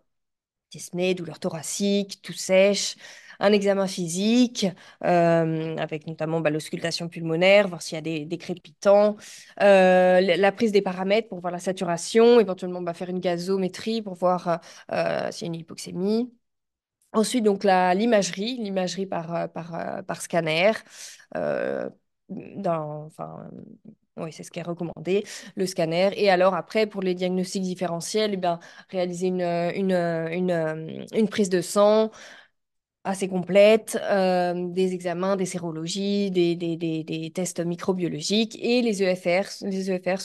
dyspnée, douleur thoracique, toux sèche, un examen physique, avec notamment bah, l'auscultation pulmonaire, voir s'il y a des crépitants, la prise des paramètres pour voir la saturation, éventuellement bah, faire une gazométrie pour voir s'il y a une hypoxémie. Ensuite, donc l'imagerie par scanner. euh, enfin, oui, c'est ce qui est recommandé, le scanner. Et alors après, pour les diagnostics différentiels, eh ben, réaliser une prise de sang assez complète, des examens, des sérologies, des tests microbiologiques et les EFR. Les EFR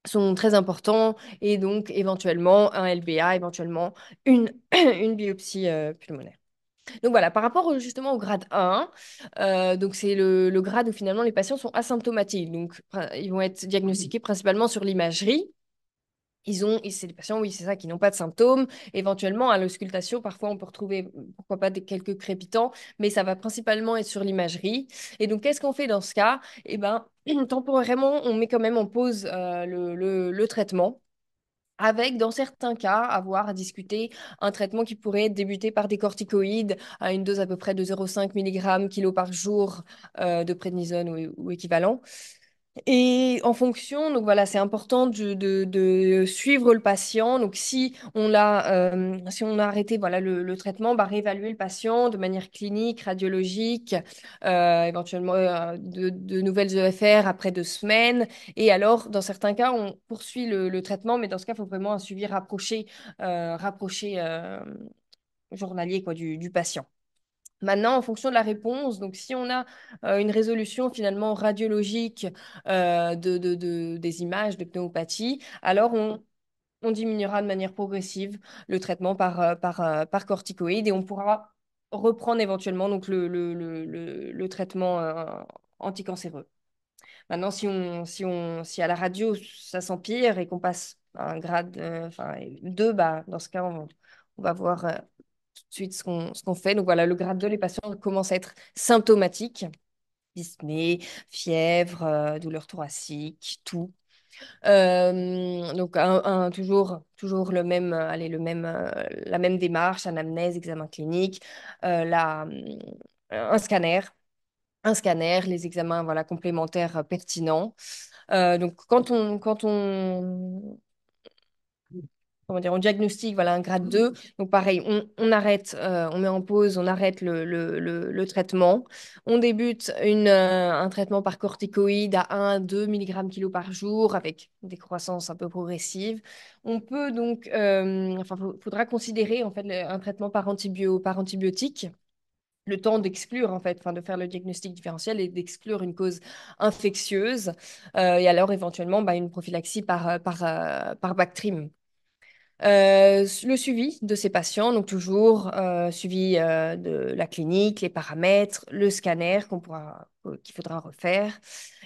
sont très importants et donc éventuellement un LBA, éventuellement une, une biopsie pulmonaire. Donc voilà, par rapport justement au grade 1, donc c'est le grade où finalement les patients sont asymptomatiques. Donc ils vont être diagnostiqués principalement sur l'imagerie. C'est des patients, oui, c'est ça, qui n'ont pas de symptômes. Éventuellement, à l'auscultation, parfois on peut retrouver, pourquoi pas, quelques crépitants, mais ça va principalement être sur l'imagerie. Et donc, qu'est-ce qu'on fait dans ce cas? Eh bien, temporairement, on met quand même en pause le traitement avec, dans certains cas, avoir à discuter un traitement qui pourrait être débuté par des corticoïdes à une dose à peu près de 0,5 mg kilo par jour de prednisone ou équivalent. Et en fonction, donc voilà, c'est important de suivre le patient. Donc si on a arrêté voilà, le traitement, bah, réévaluer le patient de manière clinique, radiologique, éventuellement de nouvelles EFR après 2 semaines. Et alors, dans certains cas, on poursuit le traitement, mais dans ce cas, il faut vraiment un suivi rapproché journalier quoi, du patient. Maintenant, en fonction de la réponse, donc si on a une résolution finalement radiologique des images de pneumopathie, alors on diminuera de manière progressive le traitement par corticoïde et on pourra reprendre éventuellement donc le traitement anticancéreux. Maintenant, si à la radio ça s'empire et qu'on passe à un grade 2, bah, dans ce cas, on va voir tout de suite ce qu'on fait. Donc voilà, le grade 2, les patients commencent à être symptomatiques, dyspnée, fièvre, douleur thoracique, tout. Donc toujours la même démarche, anamnèse, examen clinique, un scanner. Un scanner, les examens voilà, complémentaires pertinents. Donc, comment dire, on diagnostique voilà, un grade 2. Donc, pareil, on arrête, on met en pause, on arrête le traitement. On débute un traitement par corticoïde à 1-2 mg kilo par jour avec des croissances un peu progressives. On peut donc, faudra considérer en fait, un traitement par antibiotique le temps d'exclure, en fait, enfin, de faire le diagnostic différentiel et d'exclure une cause infectieuse. Et alors, éventuellement, bah, une prophylaxie par Bactrim. Le suivi de ces patients, donc toujours suivi de la clinique, les paramètres, le scanner qu'il faudra refaire.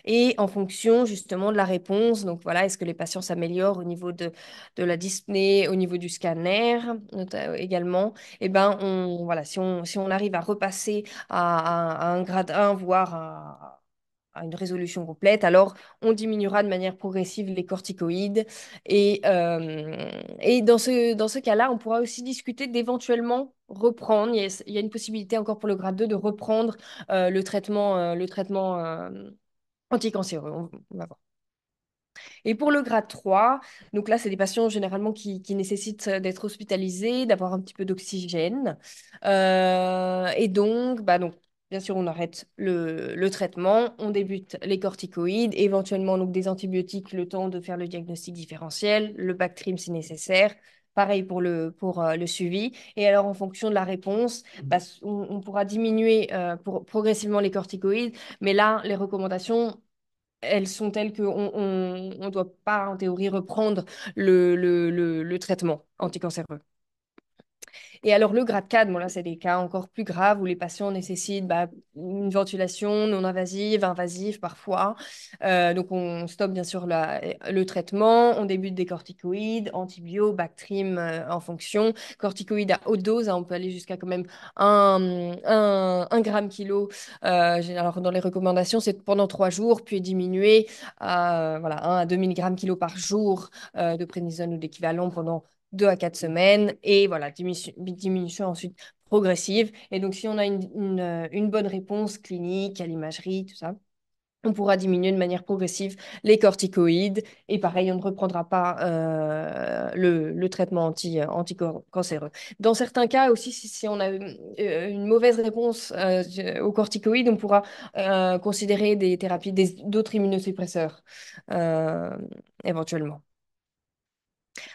Et en fonction justement de la réponse, donc voilà, est-ce que les patients s'améliorent au niveau de la dyspnée, au niveau du scanner également, et ben voilà, si on arrive à repasser à un grade 1, voire à une résolution complète, alors on diminuera de manière progressive les corticoïdes. Et dans ce cas-là, on pourra aussi discuter d'éventuellement reprendre. Il y a une possibilité encore pour le grade 2 de reprendre le traitement anticancéreux. On va voir. Et pour le grade 3, donc là, c'est des patients généralement qui nécessitent d'être hospitalisés, d'avoir un petit peu d'oxygène. Et donc, bien sûr, on arrête le traitement, on débute les corticoïdes, éventuellement donc, des antibiotiques, le temps de faire le diagnostic différentiel, le Bactrim si nécessaire. Pareil pour le suivi. Et alors, en fonction de la réponse, bah, on pourra diminuer progressivement les corticoïdes. Mais là, les recommandations elles sont telles qu'on on doit pas, en théorie, reprendre le traitement anticancéreux. Et alors, le grade 4, bon, là, c'est des cas encore plus graves où les patients nécessitent une ventilation non invasive, invasive parfois. Donc, on stoppe bien sûr le traitement. On débute des corticoïdes, antibio, Bactrim en fonction. Corticoïdes à haute dose, hein, on peut aller jusqu'à quand même 1 gramme kilo. Alors, dans les recommandations, c'est pendant 3 jours, puis diminuer à voilà, 1 à 2 mg kilo par jour de prénisone ou d'équivalent pendant 2 à 4 semaines, et voilà, diminution ensuite progressive. Et donc, si on a une bonne réponse clinique à l'imagerie, tout ça, on pourra diminuer de manière progressive les corticoïdes. Et pareil, on ne reprendra pas le traitement anticancéreux. Dans certains cas aussi, si on a une mauvaise réponse aux corticoïdes, on pourra considérer des thérapies, d'autres immunosuppresseurs éventuellement.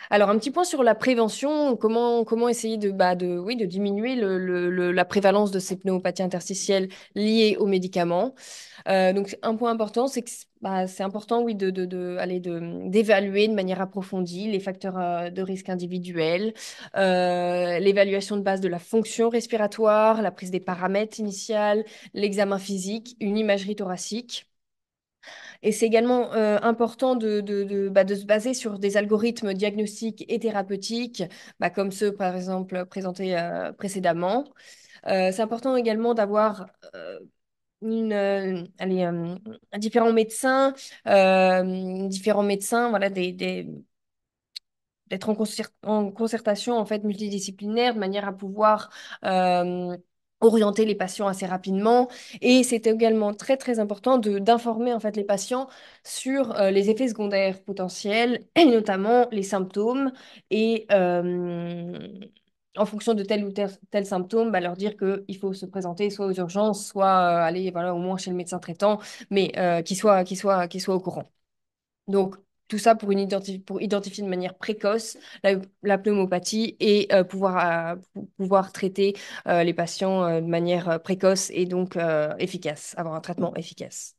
Alors, un petit point sur la prévention, comment essayer oui, de diminuer la prévalence de ces pneumopathies interstitielles liées aux médicaments. Donc, un point important, c'est que c'est important, oui, d'évaluer de manière approfondie les facteurs de risque individuels, l'évaluation de base de la fonction respiratoire, la prise des paramètres initiales, l'examen physique, une imagerie thoracique. Et c'est également important de se baser sur des algorithmes diagnostiques et thérapeutiques, comme ceux, par exemple, présentés précédemment. C'est important également d'avoir différents médecins, voilà, d'être en concertation en fait multidisciplinaire de manière à pouvoir orienter les patients assez rapidement. Et c'est également très très important d'informer en fait les patients sur les effets secondaires potentiels et notamment les symptômes et en fonction de tel ou tel symptôme, leur dire qu'il faut se présenter soit aux urgences, soit aller voilà, au moins chez le médecin traitant, mais qu'il soit au courant. Donc, tout ça pour identifier de manière précoce la pneumopathie et pouvoir traiter les patients de manière précoce et donc efficace, avoir un traitement efficace.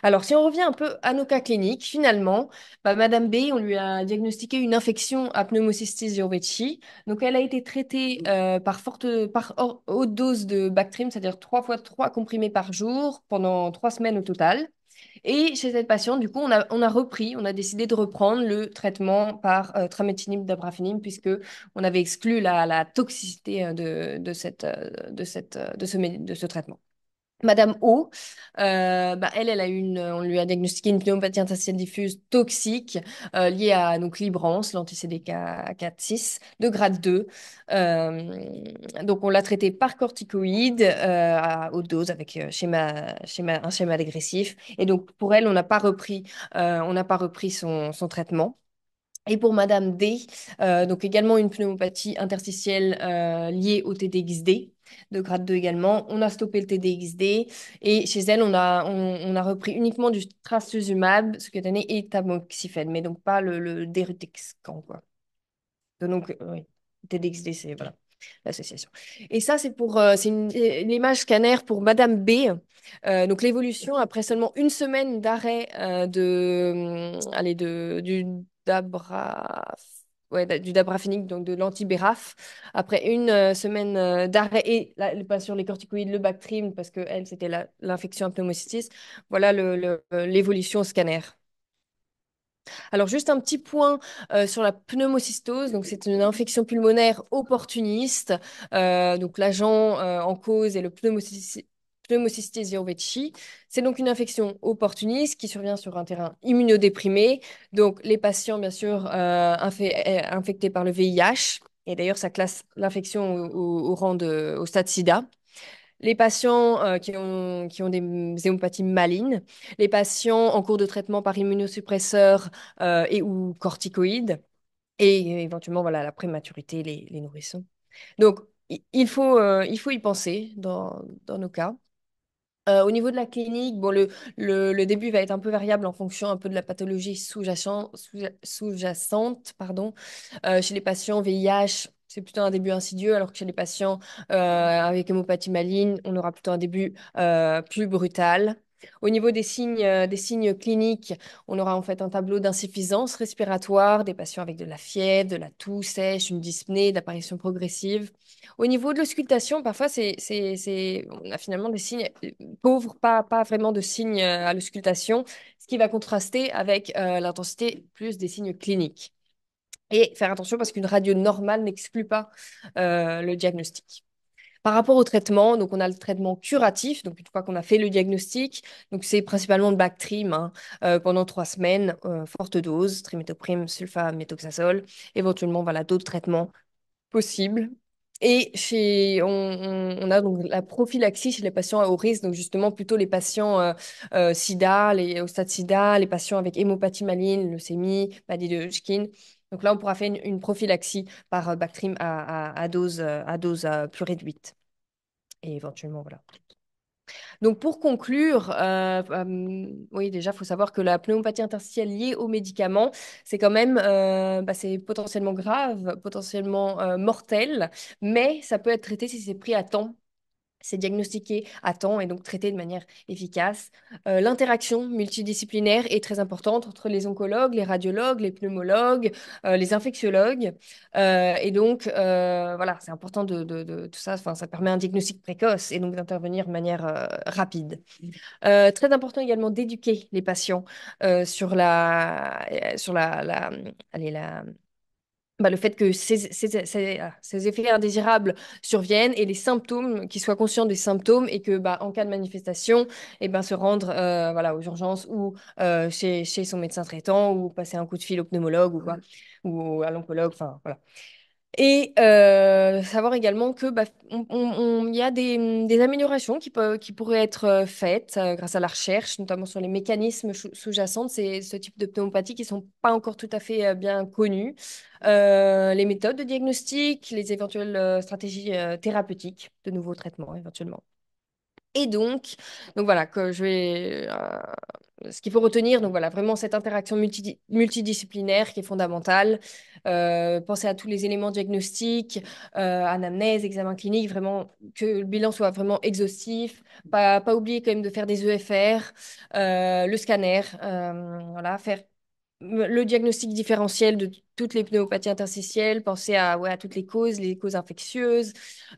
Alors, si on revient un peu à nos cas cliniques, finalement, Madame B, on lui a diagnostiqué une infection à Pneumocystis jirovecii. Donc, elle a été traitée par haute dose de Bactrim, c'est-à-dire 3 fois 3 comprimés par jour pendant 3 semaines au total. Et chez cette patiente, du coup, on a décidé de reprendre le traitement par trametinib dabrafenib puisque on avait exclu la toxicité de ce traitement. Madame O, elle a on lui a diagnostiqué une pneumopathie interstitielle diffuse toxique liée à donc Librance, l'anti-CDK4/6 de grade 2. Donc, on l'a traité par corticoïde à haute dose avec un schéma dégressif. Et donc, pour elle, on n'a pas repris son traitement. Et pour Madame D, donc également une pneumopathie interstitielle liée au TDXD, de grade 2 également. On a stoppé le TDXD et chez elle, on a repris uniquement du trastuzumab, ce et tamoxifène, mais donc pas le Deruxtecan, quoi. Donc, oui, TDXD, c'est voilà, l'association. Et ça, c'est une image scanner pour Madame B. Donc, l'évolution après seulement une semaine d'arrêt du du dabrafénique, donc de l'antibéraf, après une semaine d'arrêt et pas sur les corticoïdes, le Bactrim, parce que elle, c'était l'infection à pneumocystis. Voilà l'évolution au scanner. Alors, juste un petit point sur la pneumocystose. Donc, c'est une infection pulmonaire opportuniste. Donc, l'agent en cause est le Pneumocystis jirovecii. C'est donc une infection opportuniste qui survient sur un terrain immunodéprimé. Donc, les patients, bien sûr, infectés par le VIH. Et d'ailleurs, ça classe l'infection au stade SIDA. Les patients qui ont des hémopathies malignes, les patients en cours de traitement par immunosuppresseurs et ou corticoïdes, et éventuellement voilà, la prématurité, les nourrissons. Donc, il faut y penser dans nos cas. Au niveau de la clinique, bon, le début va être un peu variable en fonction un peu de la pathologie sous-jacente, pardon. Chez les patients VIH, c'est plutôt un début insidieux, alors que chez les patients avec hémopathie maligne, on aura plutôt un début plus brutal. Au niveau des signes cliniques, on aura en fait un tableau d'insuffisance respiratoire, des patients avec de la fièvre, de la toux sèche, une dyspnée, d'apparition progressive. Au niveau de l'auscultation, parfois, on a finalement des signes pauvres, pas vraiment de signes à l'auscultation, ce qui va contraster avec l'intensité plus des signes cliniques. Et faire attention parce qu'une radio normale n'exclut pas le diagnostic. Par rapport au traitement, donc on a le traitement curatif, donc une fois qu'on a fait le diagnostic, donc c'est principalement le Bactrim pendant 3 semaines, forte dose, trimethoprim, sulfaméthoxazole, éventuellement voilà d'autres traitements possibles. Et on a donc la prophylaxie chez les patients à haut risque, donc justement plutôt les patients SIDA, au stade SIDA, les patients avec hémopathie maligne, leucémie, maladie de Hodgkin. Donc là, on pourra faire une prophylaxie par Bactrim à dose plus réduite. Et éventuellement, voilà. Donc, pour conclure, oui, déjà, il faut savoir que la pneumopathie interstitielle liée aux médicaments, c'est quand même, c'est potentiellement grave, potentiellement mortel, mais ça peut être traité si c'est pris à temps. C'est diagnostiqué à temps et donc traité de manière efficace. L'interaction multidisciplinaire est très importante entre les oncologues, les radiologues, les pneumologues, les infectiologues. Et donc, voilà, c'est important de tout ça. Enfin, ça permet un diagnostic précoce et donc d'intervenir de manière rapide. Très important également d'éduquer les patients allez, le fait que ces effets indésirables surviennent et les symptômes, qu'ils soient conscients des symptômes et que, en cas de manifestation, se rendre voilà, aux urgences ou chez son médecin traitant ou passer un coup de fil au pneumologue ou quoi, ou à l'oncologue, enfin voilà. Et savoir également que il y a des améliorations qui pourraient être faites grâce à la recherche, notamment sur les mécanismes sous-jacents de ce type de pneumopathie qui ne sont pas encore tout à fait bien connus, les méthodes de diagnostic, les éventuelles stratégies thérapeutiques de nouveaux traitements éventuellement. Et donc voilà, ce qu'il faut retenir, donc voilà, vraiment cette interaction multidisciplinaire qui est fondamentale. Penser à tous les éléments diagnostiques, anamnèse, examen clinique, vraiment que le bilan soit vraiment exhaustif. Pas oublier quand même de faire des EFR, le scanner, voilà, faire le diagnostic différentiel de toutes les pneumopathies interstitielles, penser à toutes les causes infectieuses.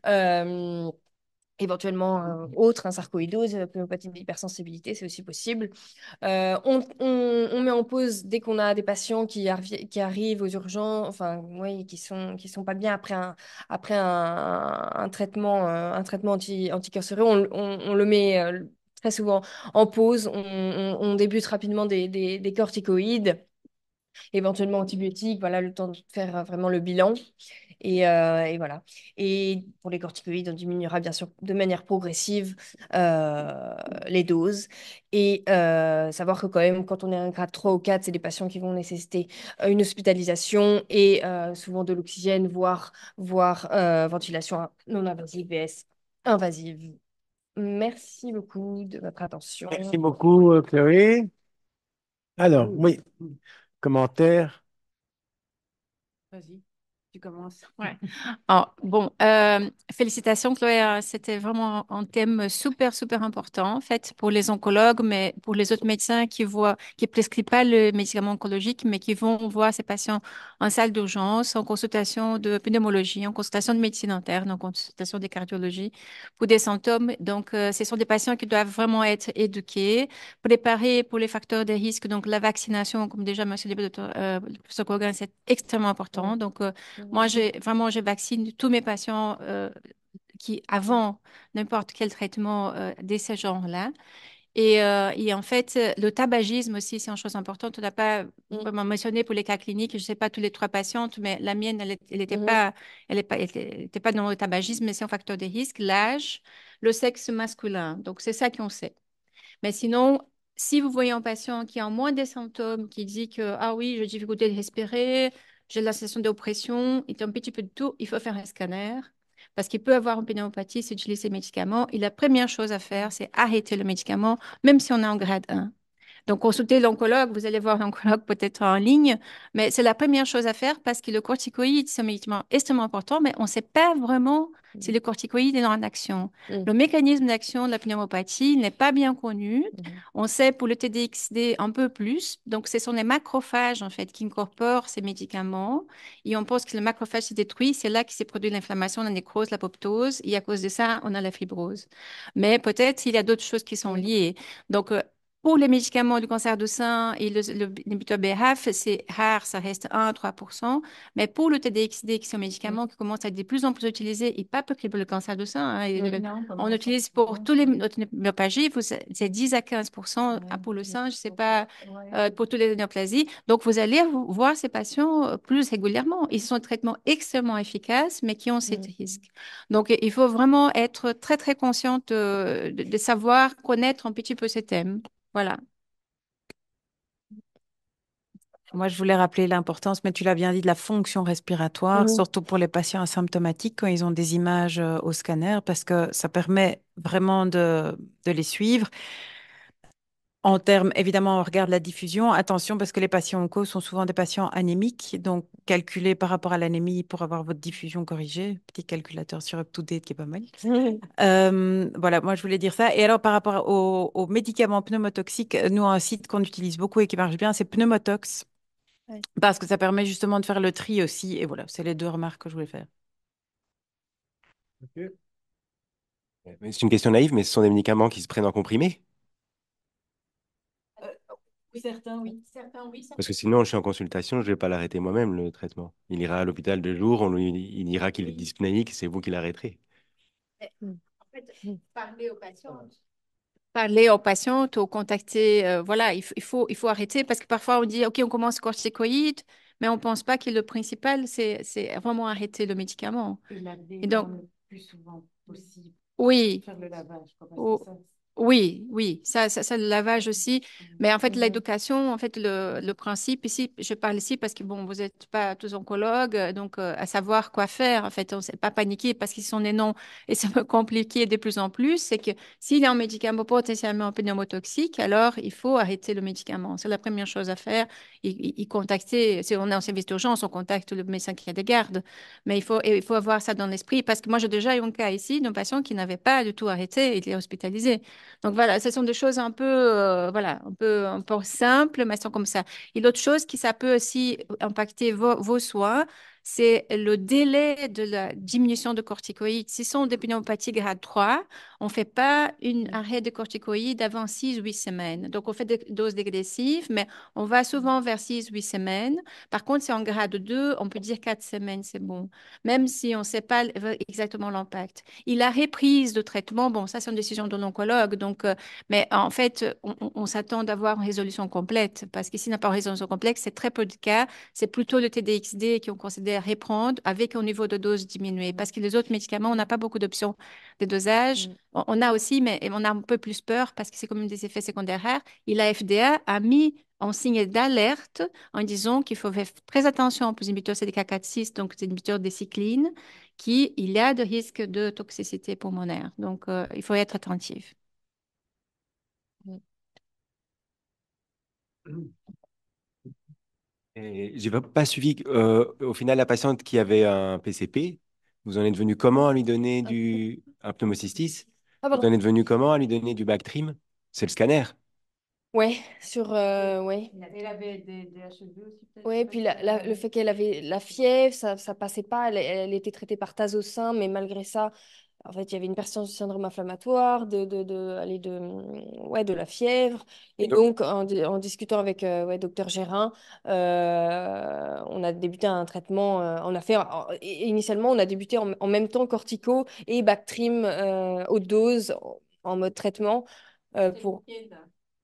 euh, Éventuellement autre, un sarcoïdose, pneumopathie d'hypersensibilité, c'est aussi possible. On met en pause dès qu'on a des patients qui arrivent aux urgences, enfin, oui, qui sont pas bien après un traitement, anticancéreux. On le met très souvent en pause. On débute rapidement des corticoïdes, éventuellement antibiotiques, voilà, le temps de faire vraiment le bilan. Et voilà. Et pour les corticoïdes, on diminuera bien sûr de manière progressive les doses. Et savoir que quand même, quand on est à un grade 3 ou 4, c'est des patients qui vont nécessiter une hospitalisation et souvent de l'oxygène, voire ventilation non invasive, vs invasive. Merci beaucoup de votre attention. Merci beaucoup, Chloé. Alors, oui, commentaire. Vas-y, tu commences. Ouais. Bon, félicitations Chloé, c'était vraiment un thème super, super important en fait pour les oncologues, mais pour les autres médecins qui prescrivent pas le médicament oncologique, mais qui vont voir ces patients en salle d'urgence, en consultation de pneumologie, en consultation de médecine interne, en consultation de cardiologie pour des symptômes. Donc, ce sont des patients qui doivent vraiment être éduqués, préparés pour les facteurs de risque. Donc, la vaccination, comme déjà mentionné le professeur Kogan, c'est extrêmement important. Donc, moi, je vaccine tous mes patients qui, avant n'importe quel traitement de ce genre-là. Et en fait, le tabagisme aussi, c'est une chose importante. On n'a pas vraiment mentionné pour les cas cliniques. Je ne sais pas tous les 3 patientes, mais la mienne, elle n'était pas, elle était pas dans le tabagisme, mais c'est un facteur de risque, l'âge, le sexe masculin. Donc, c'est ça qu'on sait. Mais sinon, si vous voyez un patient qui a moins de symptômes, qui dit que, ah oui, j'ai difficulté de respirer, j'ai la sensation d'oppression, il y a un petit peu de tout, il faut faire un scanner. Parce qu'il peut avoir une pneumopathie s'il utilise ces médicaments. Et la première chose à faire, c'est arrêter le médicament, même si on est en grade 1. Donc, consultez l'oncologue, vous allez voir l'oncologue peut-être en ligne, mais c'est la première chose à faire parce que le corticoïde, c'est un médicament extrêmement important, mais on ne sait pas vraiment si le corticoïde est en action. Mm. Le mécanisme d'action de la pneumopathie n'est pas bien connu. Mhm. On sait pour le TDXD un peu plus. Donc, ce sont les macrophages, en fait, qui incorporent ces médicaments. Et on pense que le macrophage se détruit. C'est là que s'est produit l'inflammation, la nécrose, l'apoptose. Et à cause de ça, on a la fibrose. Mais peut-être il y a d'autres choses qui sont liées. Donc, pour les médicaments du cancer du sein et l'inhibiteur BRAF, c'est rare, ça reste 1 à 3%. Mais pour le TDXD, qui sont médicaments qui commencent à être de plus en plus utilisés, et pas que pour le cancer du sein, hein, on utilise pour tous les myopathies, c'est 10 à 15% pour le sein, je ne sais pas, pour toutes les néoplasies. Donc, vous allez voir ces patients plus régulièrement. Ils sont traitements extrêmement efficaces, mais qui ont ces risques. Donc, il faut vraiment être très, très consciente de savoir, connaître un petit peu ces thèmes. Voilà. Moi, je voulais rappeler l'importance, mais tu l'as bien dit, de la fonction respiratoire, Mhm. surtout pour les patients asymptomatiques quand ils ont des images au scanner, parce que ça permet vraiment de les suivre. En termes, évidemment, on regarde la diffusion. Attention, parce que les patients onco sont souvent des patients anémiques, donc calculez par rapport à l'anémie pour avoir votre diffusion corrigée. Petit calculateur sur UpToDate qui est pas mal. Voilà, moi je voulais dire ça. Et alors par rapport aux médicaments pneumotoxiques, nous un site qu'on utilise beaucoup et qui marche bien, c'est Pneumotox, Ouais. parce que ça permet justement de faire le tri aussi. Et voilà, c'est les deux remarques que je voulais faire. Ok. Mais c'est une question naïve, mais ce sont des médicaments qui se prennent en comprimé? Certains, oui. Parce que sinon, je suis en consultation, je ne vais pas l'arrêter moi-même, le traitement. Il ira à l'hôpital de jour, il dira qu'il est dyspnéique, c'est vous qui l'arrêterez. Parler aux patientes, ou contacter, voilà, il faut arrêter parce que parfois on dit, OK, on commence corticoïde, mais on ne pense pas que le principal, c'est vraiment arrêter le médicament. Et donc, plus souvent possible, oui. faire le lavage, quoi, parce que Oh, ça, oui, oui, ça, le lavage aussi. Mais en fait, l'éducation, en fait, le principe ici, je parle ici parce que, bon, vous n'êtes pas tous oncologues, donc à savoir quoi faire. En fait, on ne s'est pas paniquer parce qu'ils sont des noms et ça peut compliquer de plus en plus. C'est que s'il est un médicament potentiellement pneumotoxique, alors il faut arrêter le médicament. C'est la première chose à faire. Contacter, si on est en service d'urgence, on contacte le médecin qui est de garde. Mais il faut avoir ça dans l'esprit parce que moi, j'ai déjà eu un cas ici d'un patient qui n'avait pas du tout arrêté et il est hospitalisé. Donc voilà, ce sont des choses un peu, voilà, un peu simples, mais elles sont comme ça. Et l'autre chose qui ça peut aussi impacter vos soins, c'est le délai de la diminution de corticoïdes. Si ce sont des pneumopathies grade 3, on ne fait pas une arrêt de corticoïdes avant 6 8 semaines. Donc on fait des doses dégressives, mais on va souvent vers 6 8 semaines. Par contre, si en grade 2, on peut dire 4 semaines, c'est bon, même si on ne sait pas exactement l'impact. Et la reprise de traitement, bon, ça c'est une décision de l'oncologue, donc, mais en fait, on s'attend d'avoir une résolution complète, parce qu'ici, n'a pas une résolution complète, c'est très peu de cas, c'est plutôt le TDXD qu'on considère reprendre avec un niveau de dose diminué, parce que les autres médicaments, on n'a pas beaucoup d'options de dosage. On a aussi, mais on a un peu plus peur, parce que c'est comme des effets secondaires rares, et la FDA a mis en signe d'alerte en disant qu'il faut faire très attention aux inhibiteurs CDK4/6, donc les inhibiteurs des cyclines, il y a de risques de toxicité pulmonaire. Donc, il faut être attentif. Et j'ai pas suivi, au final, la patiente qui avait un PCP, vous en êtes venu comment à lui donner un pneumocystis? Ah, Vous pardon. en êtes venu comment à lui donner du Bactrim? C'est le scanner. Ouais, ouais. elle avait des HEV aussi, peut-être, Ouais, puis le fait qu'elle avait la fièvre, ça passait pas. Elle était traitée par Tazocin, mais malgré ça, en fait, il y avait une persistance du syndrome inflammatoire, ouais, de la fièvre. Et Et donc, donc, en discutant avec ouais, docteur Gérin, on a débuté un traitement. On a fait, initialement, on a débuté en même temps cortico et Bactrim haute dose en mode traitement. Pour...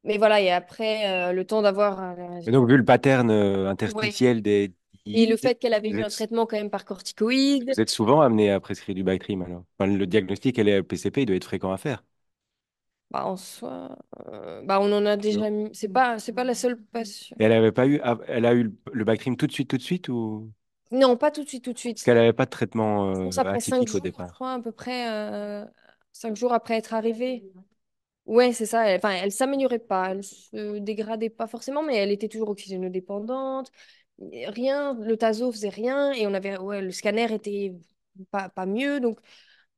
Mais voilà, et après, le temps d'avoir. et donc, vu le pattern Ouais. interstitiel des Et le diseases, fait qu'elle avait vous eu un êtes, traitement quand même par corticoïde, vous êtes souvent amené à prescrire du Bactrim alors. Enfin, le diagnostic, elle est PCP, il doit être fréquent à faire. bah, en soi, bah, on en a déjà Non. mis. C'est pas la seule passion. Et elle avait pas eu, elle a eu le Bactrim tout de suite, ou Non, pas tout de suite, tout de parce suite. qu'elle n'avait pas de traitement Je pense après cinq atypique au jours, je départ. crois, à peu près 5 jours après être arrivée. Ouais, c'est ça. Enfin, elle s'améliorait pas, elle se dégradait pas forcément, mais elle était toujours oxygénodépendante. Rien, le taso faisait rien et on avait, ouais, le scanner était pas mieux. Donc,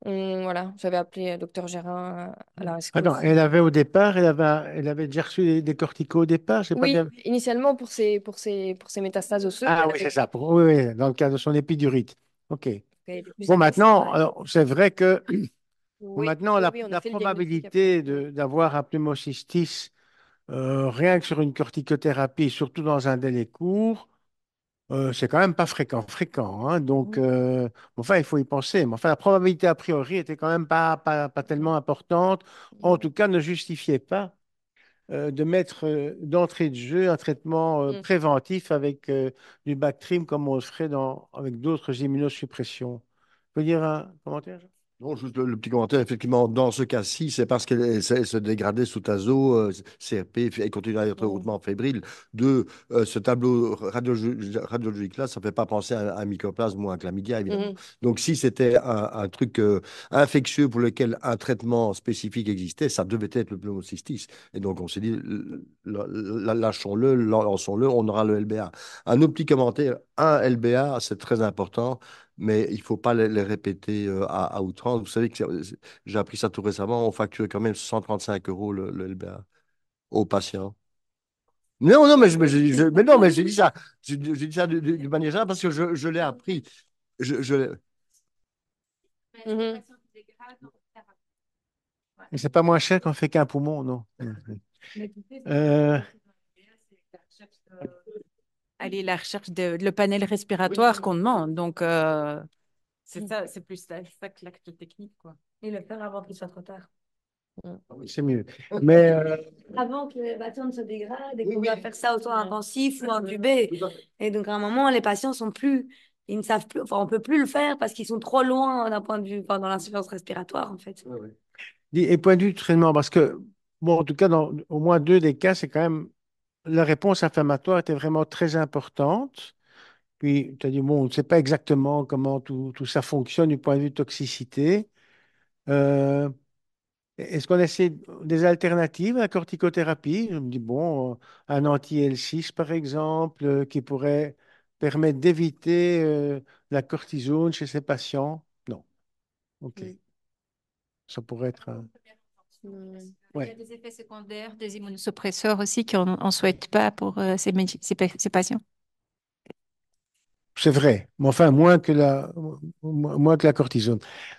voilà, j'avais appelé docteur Gérin à la Attends, rescousse. elle avait au départ, elle avait déjà reçu des corticos au départ, j'ai pas Oui, bien. initialement pour ses métastases osseuses, Ah oui, c'est ça. Oui, oui, dans le cas de son épidurite. OK. elle était plus Bon, agressive. maintenant, alors, c'est vrai que bon, Oui, maintenant, oui, oui, on a la fait le diagnostic après. probabilité Ouais. d'avoir un pneumocystis, rien que sur une corticothérapie, surtout dans un délai court, c'est quand même pas fréquent, hein. Donc, enfin, il faut y penser. Mais enfin, la probabilité a priori était quand même pas tellement importante. En tout cas, ne justifiait pas de mettre d'entrée de jeu un traitement Mm. préventif avec du Bactrim comme on le ferait avec d'autres immunosuppressions. Tu peux dire un commentaire, Jean? Non, juste le petit commentaire, effectivement, dans ce cas-ci, c'est parce qu'elle se dégradait sous azo, CRP, et continue à être Mm. hautement fébrile. Ce tableau radiologique-là, ça ne fait pas penser à un mycoplasme ou à un chlamydia, évidemment. Mhm. Donc, si c'était un truc infectieux pour lequel un traitement spécifique existait, ça devait être le pneumocystis. Et donc, on s'est dit, lâchons-le, lançons-le, on aura le LBA. Un autre petit commentaire, un LBA, c'est très important, mais il ne faut pas les répéter à outrance. Vous savez que j'ai appris ça tout récemment, on facture quand même 135 euros le LBA aux patients. Non, non, mais non, mais j'ai dit ça, j'ai dit ça d'une manière générale parce que je l'ai appris. Je Mhm. Et c'est pas moins cher qu'on fait qu'un poumon, non. Euh, Allez, la recherche de le panel respiratoire qu'on demande. Donc, c'est ça, c'est plus ça que l'acte technique, quoi. Et le faire avant qu'il soit trop tard. c'est mieux. Mais Avant que le patient ne se dégrade et qu'on doit faire ça au soin intensif ou intubé. Et donc, à un moment, les patients sont plus, ils ne savent plus, enfin, on peut plus le faire parce qu'ils sont trop loin d'un point de vue, enfin, dans l'insuffisance respiratoire, en fait. et point de vue du traitement, parce que, bon, en tout cas, dans au moins deux des cas, c'est quand même, la réponse inflammatoire était vraiment très importante. Puis, tu as dit, bon, on ne sait pas exactement comment tout ça fonctionne du point de vue toxicité. Euh, Est-ce qu'on essaie des alternatives à la corticothérapie? Je me dis, bon, un anti-L6, par exemple, qui pourrait permettre d'éviter la cortisone chez ces patients? Non. OK. Mm. Ça pourrait être. Mm. Il y a Ouais. des effets secondaires, des immunosuppresseurs aussi qu'on ne souhaite pas pour ces patients. C'est vrai. Mais enfin, moins que la cortisone.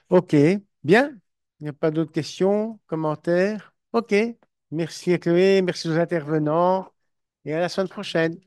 OK. Bien. Il n'y a pas d'autres questions, commentaires? OK. Merci, Chloé. Merci aux intervenants. Et à la semaine prochaine.